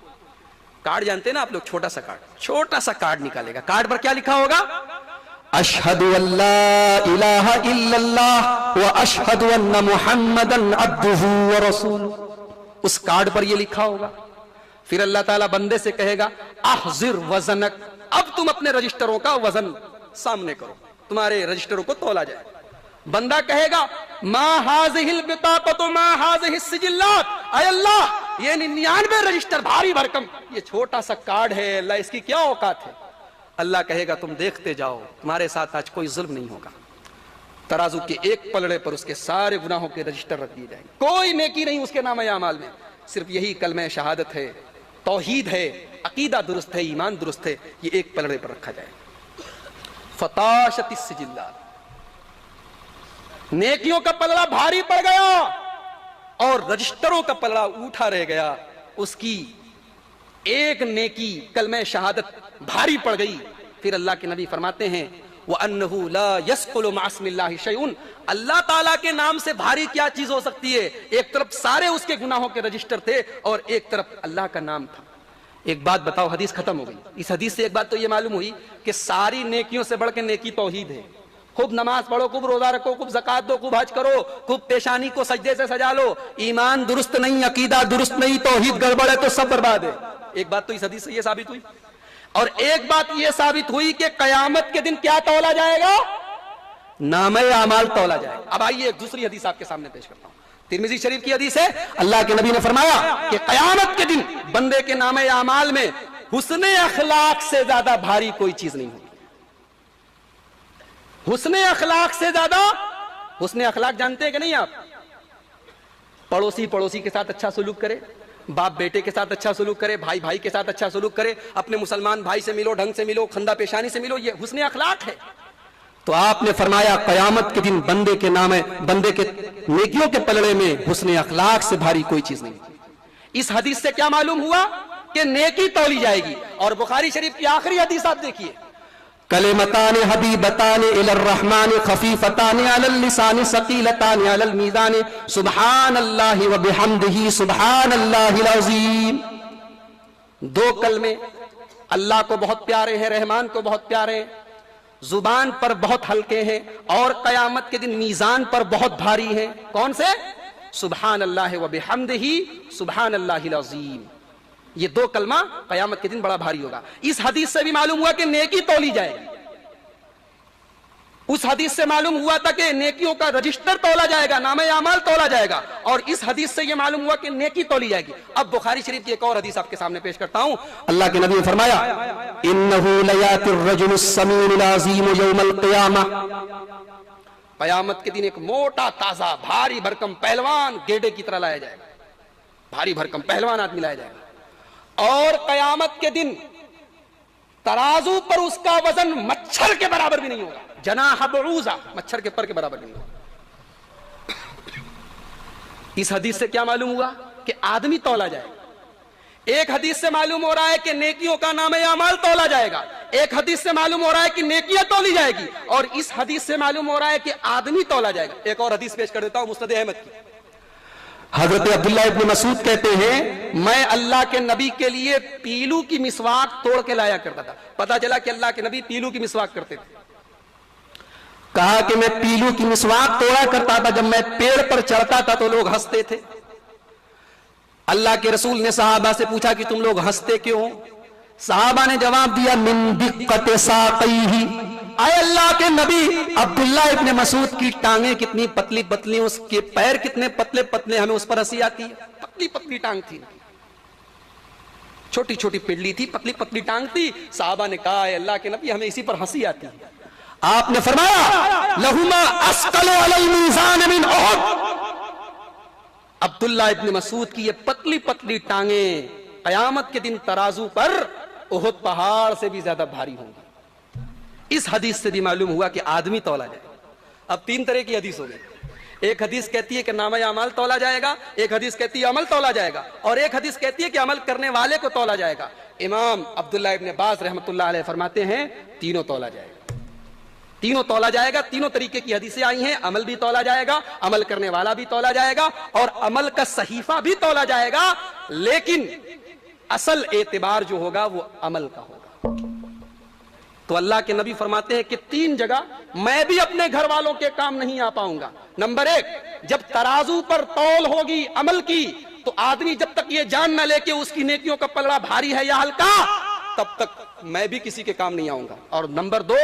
कार्ड जानते हैं ना आप लोग, छोटा सा कार्ड, छोटा सा कार्ड निकालेगा। कार्ड पर क्या लिखा होगा? अशहदु अल्ला इलाहा इल्लल्लाह व अशहदु अन्ना मुहम्मदन अब्दुहु व रसूलुहु। उस कार्ड पर यह लिखा होगा। फिर अल्लाह ताला बंदे से कहेगा अहज़िर वज़नक, अब तुम अपने रजिस्टरों का वजन सामने करो, तुम्हारे रजिस्टरों को तौला जाए। बंदा कहेगा मा हाज़िहिल बिताक़तु मा हाज़िहिस सिजिल्लात, ऐ अल्लाह ये 99 रजिस्टर भारी भरकम, ये छोटा सा कार्ड है, अल्लाह इसकी क्या औकात है? अल्लाह कहेगा तुम देखते जाओ, तुम्हारे साथ आज कोई जुल्म नहीं होगा। तराजू के एक पलड़े पर उसके सारे गुनाहों के रजिस्टर रख दिए जाएंगे, कोई नेकी नहीं उसके नाम अमाल में, सिर्फ यही कलमे शहादत है, तौहीद है, अकीदा दुरुस्त है, ईमान दुरुस्त है, ये एक पलड़े पर रखा जाए। फताशतिस सिजिल्लात, नेकियों का पलड़ा भारी पड़ गया और रजिस्टरों का पलड़ा उठा रह गया। उसकी एक नेकी कलमे शहादत भारी पड़ गई। फिर अल्लाह के नबी फरमाते हैं व अन्नहु ला यस्कुलु मअस्मिल्लाहि शैउन, अल्लाह ताला के नाम से भारी क्या चीज हो सकती है? एक तरफ सारे उसके गुनाहों के रजिस्टर थे और एक तरफ अल्लाह का नाम था। एक बात बताओ, हदीस खत्म हो गई। इस हदीस से एक बात तो ये मालूम हुई कि सारी नेकियों से बढ़ के नेकी तौहीद है। खूब नमाज पढ़ो, खूब रोजा रखो, खूब ज़कात दो, खूब हज करो, खूब पेशानी को सजदे से सजा लो, ईमान दुरुस्त नहीं, अकीदा दुरुस्त नहीं, तौहीद गड़बड़ है तो सब बर्बाद है। एक बात तो इस हदीस से ये साबित हुई। और एक बात ये साबित हुई कि कयामत के दिन क्या तौला जाएगा? नामे आमाल तौला जाएगा। अब आइए एक दूसरी हदीस आपके सामने पेश करता हूं, तिरमिज़ी शरीफ की हदीस है। अल्लाह के नबी ने फरमाया कि कयामत के दिन बंदे के नामे आमाल में हुस्ने अखलाक से ज्यादा भारी कोई चीज नहीं होगी। हुस्ने अखलाक से ज्यादा, हुस्ने अखलाक जानते हैं कि नहीं आप? पड़ोसी पड़ोसी के साथ अच्छा सलूक करे, बाप बेटे के साथ अच्छा सलूक करे, भाई भाई के साथ अच्छा सलूक करे, अपने मुसलमान भाई से मिलो, ढंग से मिलो, खंदा पेशानी से मिलो, ये हुस्ने अखलाक है। तो आपने फरमाया कयामत के दिन बंदे के नाम है, बंदे के नेकियों के पलड़े में हुस्ने अखलाक से भारी कोई चीज नहीं। इस हदीस से क्या मालूम हुआ कि नेकी तौली जाएगी। और बुखारी शरीफ की आखिरी हदीस आप देखिए, कलिमतान हबीबतान इलर रहमान खफीफतान अलल लिसान सकीलतान अलल मीज़ान सुब्हानल्लाहि व बिहम्दिही सुब्हानल्लाहिल अज़ीम। दो कलमे अल्लाह को बहुत प्यारे हैं, रहमान को बहुत प्यारे हैं, जुबान पर बहुत हल्के हैं और कयामत के दिन मीज़ान पर बहुत भारी हैं। कौन से? सुब्हानल्लाहि व बिहम्दिही सुब्हानल्लाहिल अज़ीम। ये दो कलमा कयामत के दिन बड़ा भारी होगा। इस हदीस से भी मालूम हुआ कि नेकी तौली जाएगी। उस हदीस से मालूम हुआ था कि नेकियों का रजिस्टर तौला जाएगा, नामे आमाल तौला जाएगा, और इस हदीस से यह मालूम हुआ कि नेकी तौली जाएगी। अब बुखारी शरीफ की एक और हदीस आपके सामने पेश करता हूं। अल्लाह के नबी ने फरमाया इन्नहु लयातिर रजुलुस समीनुल अज़ीम यौमल क़ियामा, कयामत के दिन एक मोटा ताजा भारी भरकम पहलवान गेडे की तरह लाया जाएगा, भारी भरकम पहलवान आदमी लाया जाएगा। और कयामत के दिन तराजू पर उसका वजन मच्छर के बराबर भी नहीं होगा, जनाह बऊज़ा, मच्छर के पर के बराबर नहीं होगा। इस हदीस से क्या मालूम हुआ कि आदमी तौला जाएगा। एक हदीस से मालूम हो रहा है कि नेकियों का नाम अमाल तौला जाएगा, एक हदीस से मालूम हो रहा है कि नेकियां तौली जाएगी, और इस हदीस से मालूम हो रहा है कि आदमी तौला जाएगा। एक और हदीस पेश कर देता हूं मुस्नद अहमद की। हजरत अब्दुल्ला इब्न मसूद कहते हैं मैं अल्लाह के नबी के लिए पीलू की मिसवाक तोड़ के लाया करता था। पता चला कि अल्लाह के नबी पीलू की मिसवाक करते थे। कहा कि मैं पीलू की मिसवाक तोड़ा करता था, जब मैं पेड़ पर चढ़ता था तो लोग हंसते थे। अल्लाह के रसूल ने सहाबा से पूछा कि तुम लोग हंसते क्यों हो? सहाबा ने जवाब दिया मिन दिक्कत साक़ीही, आए अल्लाह के नबी अब्दुल्ला इब्न मसूद की टांगे कितनी पतली पतली, उसके पैर कितने पतले पतले, हमें उस पर हंसी आती है। पतली पतली टांग थी, छोटी छोटी पिंडली थी, पतली पतली टांग थी। सहाबा ने कहा अल्लाह के नबी हमें इसी पर हंसी आती है। आपने फरमाया लहुमा अस्कलु अलल मीज़ान मिन उहुद, अब्दुल्ला इब्न मसूद की ये पतली पतली टांगे कयामत के दिन तराजू पर उहुद पहाड़ से भी ज्यादा भारी होंगी। इस हदीस से भी मालूम हुआ कि आदमी तौला जाए। अब 3 तरह की हदीस हो गई। एक हदीस कहती है कि नामा अमल तौला जाएगा, एक हदीस कहती है अमल तौला जाएगा, और एक हदीस कहती है कि अमल करने वाले को तौला जाएगा। इमाम अब्दुल्ला इब्न अब्बास रहमतुल्लाह अलैह फरमाते हैं तीनों तौला जाएगा, तीनों तौला जाएगा। तीनों तरीके की हदीसें आई हैं। अमल भी तौला जाएगा, अमल करने वाला भी तौला जाएगा, और अमल का सहीफा भी तौला जाएगा, लेकिन असल एतबार जो होगा वो अमल का होगा। तो अल्लाह के नबी फरमाते हैं कि 3 जगह मैं भी अपने घर वालों के काम नहीं आ पाऊंगा। नंबर 1, जब तराजू पर तौल होगी अमल की, तो आदमी जब तक ये जान न ले कि उसकी नेकियों का पलड़ा भारी है या हल्का, तब तक मैं भी किसी के काम नहीं आऊंगा। और नंबर 2,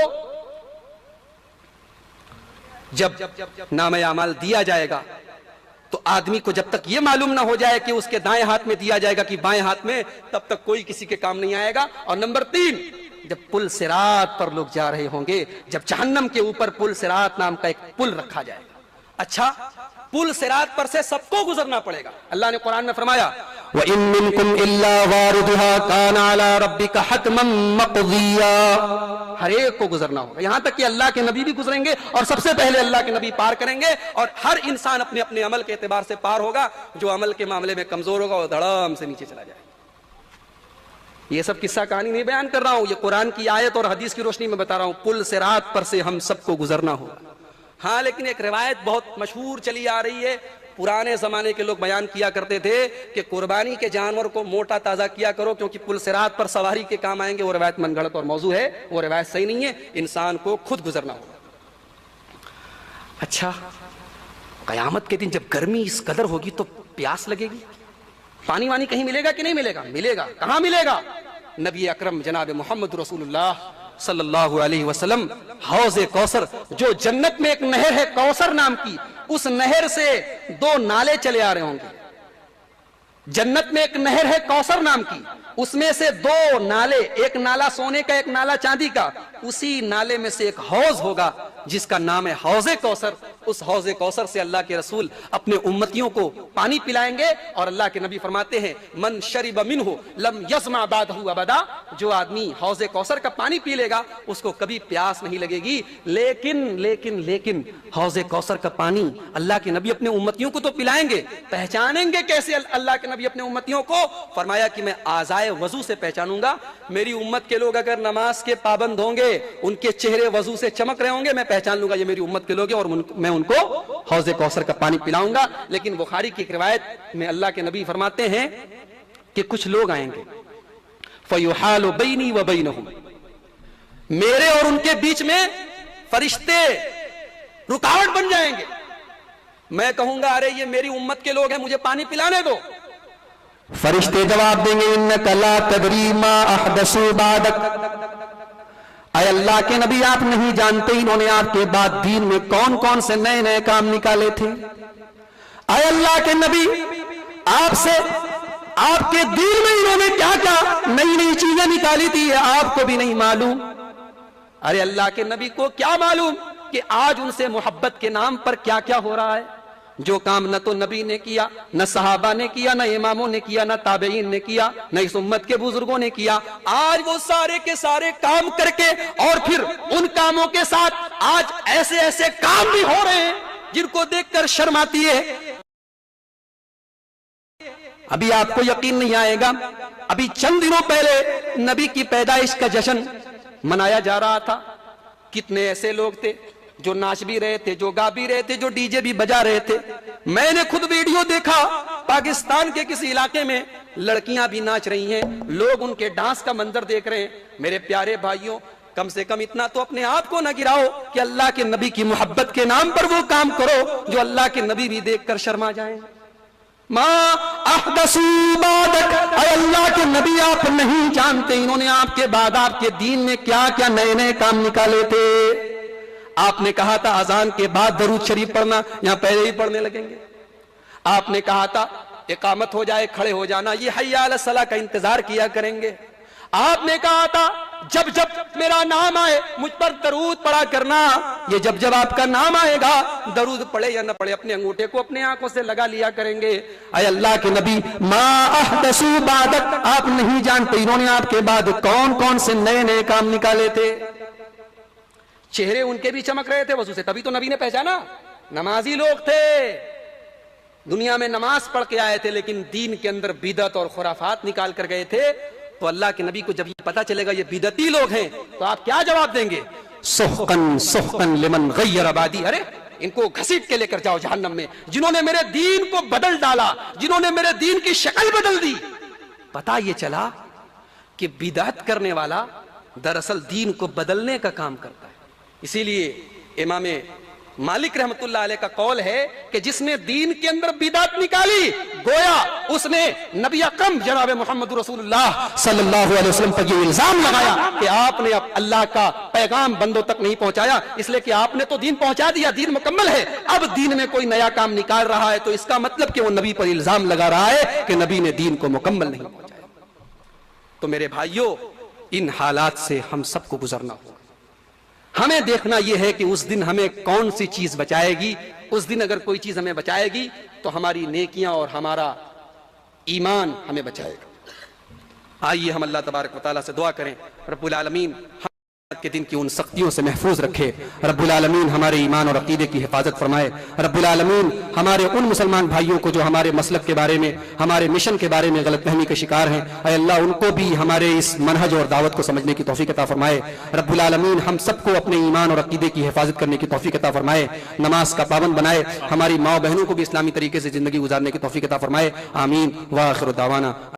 जब नामे अमाल दिया जाएगा तो आदमी को जब तक यह मालूम ना हो जाए कि उसके दाएं हाथ में दिया जाएगा कि बाएं हाथ में, तब तक कोई किसी के काम नहीं आएगा। और नंबर 3, जब पुल सिरात पर लोग जा रहे होंगे, जब जहन्नम के ऊपर पुल सिरात नाम का एक पुल रखा जाएगा। अच्छा, पुल सिरात पर से सबको गुजरना पड़ेगा। अल्लाह ने कुरान में फरमाया, व इन मिनकुम इल्ला वारिदुहा काना अला रब्बिका हतमन मक़दिया। हर एक को गुजरना होगा, यहां तक कि अल्लाह के नबी भी गुजरेंगे, और सबसे पहले अल्लाह के नबी पार करेंगे, और हर इंसान अपने अपने अमल के एतबार से पार होगा। जो अमल के मामले में कमजोर होगा वो धड़ाम से नीचे चला जाएगा। ये सब किस्सा कहानी नहीं बयान कर रहा हूं, ये कुरान की आयत और हदीस की रोशनी में बता रहा हूं। पुल सिरात पर से हम सबको गुजरना होगा। हाँ, लेकिन एक रिवायत बहुत मशहूर चली आ रही है, पुराने जमाने के लोग बयान किया करते थे कि कुर्बानी के जानवर को मोटा ताजा किया करो, क्योंकि पुल सिरात पर सवारी के काम आएंगे। वो रिवायत मनगढ़ंत और मौजू है, वो रिवायत सही नहीं है। इंसान को खुद गुजरना होगा। अच्छा, कयामत के दिन जब गर्मी इस कदर होगी तो प्यास लगेगी, पानी वानी कहीं मिलेगा कि नहीं मिलेगा? मिलेगा। कहां मिलेगा? नबी अकरम जनाब मोहम्मद रसूलुल्लाह सल्लल्लाहु अलैहि वसल्लम हौज़े कौसर, जो जन्नत में एक नहर है कौसर नाम की, उस नहर से 2 नाले चले आ रहे होंगे। जन्नत में एक नहर है कौसर नाम की, उसमें से 2 नाले, एक नाला सोने का, एक नाला चांदी का, उसी नाले में से एक हौज होगा जिसका नाम है हौज़े कौसर। उस हौज़े कौसर से अल्लाह के रसूल अपने उम्मतियों को पानी पिलाएंगे, और अल्लाह के नबी फरमाते हैं, मन शरिब मिन्हु लम यज़मा बादहु अबदा। जो आदमी हौज़े कौसर का पानी पी लेगा उसको कभी प्यास नहीं लगेगी। लेकिन लेकिन लेकिन हौज़े कौसर का पानी अल्लाह के नबी अपने उम्मतियों को तो पिलाएंगे, पहचानेंगे कैसे अल्लाह के नबी अपने उम्मतियों को? फरमाया कि मैं आज़ाए वजू से पहचानूंगा। मेरी उम्मत के लोग अगर नमाज के पाबंद होंगे, उनके चेहरे वजू से चमक रहे होंगे, मैं पहचान लूंगा ये मेरी उम्मत के लोग हैं, और मैं उनको हौज़े कौसर का पानी पिलाऊंगा। लेकिन बुखारी की एक रिवायत में अल्लाह के नबी फरमाते हैं कि कुछ लोग आएंगे, फयुहालु बैनी व बैनहुम, मेरे और उनके बीच में फरिश्ते रुकावट बन जाएंगे। मैं कहूंगा अरे ये मेरी उम्मत के लोग हैं, मुझे पानी पिलाने दो। फरिश्ते जवाब देंगे, इन्नका ला तदरी मा अहदसु बादक, अय अल्लाह के नबी आप नहीं जानते इन्होंने आपके बाद दीन में कौन कौन से नए नए काम निकाले थे। अय अल्लाह के नबी आपसे, आपके दीन में इन्होंने क्या क्या नई नई चीजें निकाली थी, आपको भी नहीं मालूम। अरे अल्लाह के नबी को क्या मालूम कि आज उनसे मोहब्बत के नाम पर क्या क्या हो रहा है। जो काम न तो नबी ने किया, न सहाबा ने किया, न इमामों ने किया, न ताबईन ने किया, न इस उम्मत के बुजुर्गों ने किया, आज वो सारे के सारे काम करके, और फिर उन कामों के साथ आज ऐसे ऐसे काम भी हो रहे हैं जिनको देखकर शर्म आती है। अभी आपको यकीन नहीं आएगा, अभी चंद दिनों पहले नबी की पैदाइश का जश्न मनाया जा रहा था। कितने ऐसे लोग थे जो नाच भी रहे थे, जो गा भी रहे थे, जो डीजे भी बजा रहे थे। मैंने खुद वीडियो देखा, पाकिस्तान के किसी इलाके में लड़कियां भी नाच रही हैं, लोग उनके डांस का मंजर देख रहे हैं। मेरे प्यारे भाइयों, कम से कम इतना तो अपने आप को न गिराओ कि अल्लाह के नबी की मोहब्बत के नाम पर वो काम करो जो अल्लाह के नबी भी देखकर शर्मा जाए। मां अहदसू बादक, अल्लाह के नबी आप नहीं जानते इन्होंने आपके बाद आपके दीन में क्या क्या नए नए काम निकाले थे। आपने कहा था अजान के बाद दरूद शरीफ पढ़ना, यहां पहले ही पढ़ने लगेंगे। आपने कहा था इकामत हो जाए खड़े हो जाना, ये हय्या अला सलाह का इंतजार किया करेंगे। आपने कहा था जब जब मेरा नाम आए मुझ पर दरूद पढ़ा करना। ये जब जब आपका नाम आएगा, दरूद पढ़े या न पढ़े, अपने अंगूठे को अपने आंखों से लगा लिया करेंगे। अय अल्लाह के नबी, मा अहदसू बादक, आप नहीं जानते इन्होंने आपके बाद कौन कौन से नए नए काम निकाले थे। चेहरे उनके भी चमक रहे थे वजू से, तभी तो नबी ने पहचाना। नमाजी लोग थे, दुनिया में नमाज पढ़ के आए थे, लेकिन दीन के अंदर बिदअत और खुराफात निकाल कर गए थे। तो अल्लाह के नबी को जब ये पता चलेगा ये बिदअती लोग हैं, तो आप क्या जवाब देंगे? सुहकन सुहकन लिमन गय्यर आबादी, अरे इनको घसीट के लेकर जाओ जहन्नम में, जिन्होंने मेरे दीन को बदल डाला, जिन्होंने मेरे दीन की शक्ल बदल दी। पता ये चला कि बिदअत करने वाला दरअसल दीन को बदलने का काम करता है। इसीलिए इमाम मालिक रहमतुल्लाह अलैह का कौल है कि जिसने दीन के अंदर बिदअत निकाली, गोया उसने नबी अकरम जनाब मोहम्मद रसूलुल्लाह सल्लल्लाहु अलैहि वसल्लम पर ये इल्जाम लगाया कि आपने अब अल्लाह का पैगाम बंदों तक नहीं पहुंचाया, इसलिए कि आपने तो दीन पहुंचा दिया, दीन मुकम्मल है, अब दीन में कोई नया काम निकाल रहा है, तो इसका मतलब कि वो नबी पर इल्जाम लगा रहा है कि नबी ने दीन को मुकम्मल नहीं पहुंचाया। तो मेरे भाइयों, इन हालात से हम सबको गुजरना होगा। हमें देखना यह है कि उस दिन हमें कौन सी चीज बचाएगी। उस दिन अगर कोई चीज हमें बचाएगी तो हमारी नेकियां और हमारा ईमान हमें बचाएगा। आइए हम अल्लाह तबारक व तआला से दुआ करें, रब्बुल आलमीन के दिन की उन सख्तियों से महफूज रखे, रब्बुल आलमीन हमारे ईमान और अकीदे की हिफाजत फरमाए, रब्बुल आलमीन हमारे उन मुसलमान भाइयों को जो हमारे मसलक के बारे में, हमारे मिशन के बारे में गलतफहमी के शिकार हैं, ऐ अल्लाह उनको भी हमारे इस मनहज और दावत को समझने की तौफीक अता फरमाए। रब्बुल आलमीन हम सबको अपने ईमान और अकीदे की हिफाजत करने की तौफीक अता फरमाए, नमाज का पाबंद बनाए, हमारी माँ बहनों को भी इस्लामी तरीके से जिंदगी गुजारने की तौफीक अता फरमाए। आमीन व आखिर दावाना।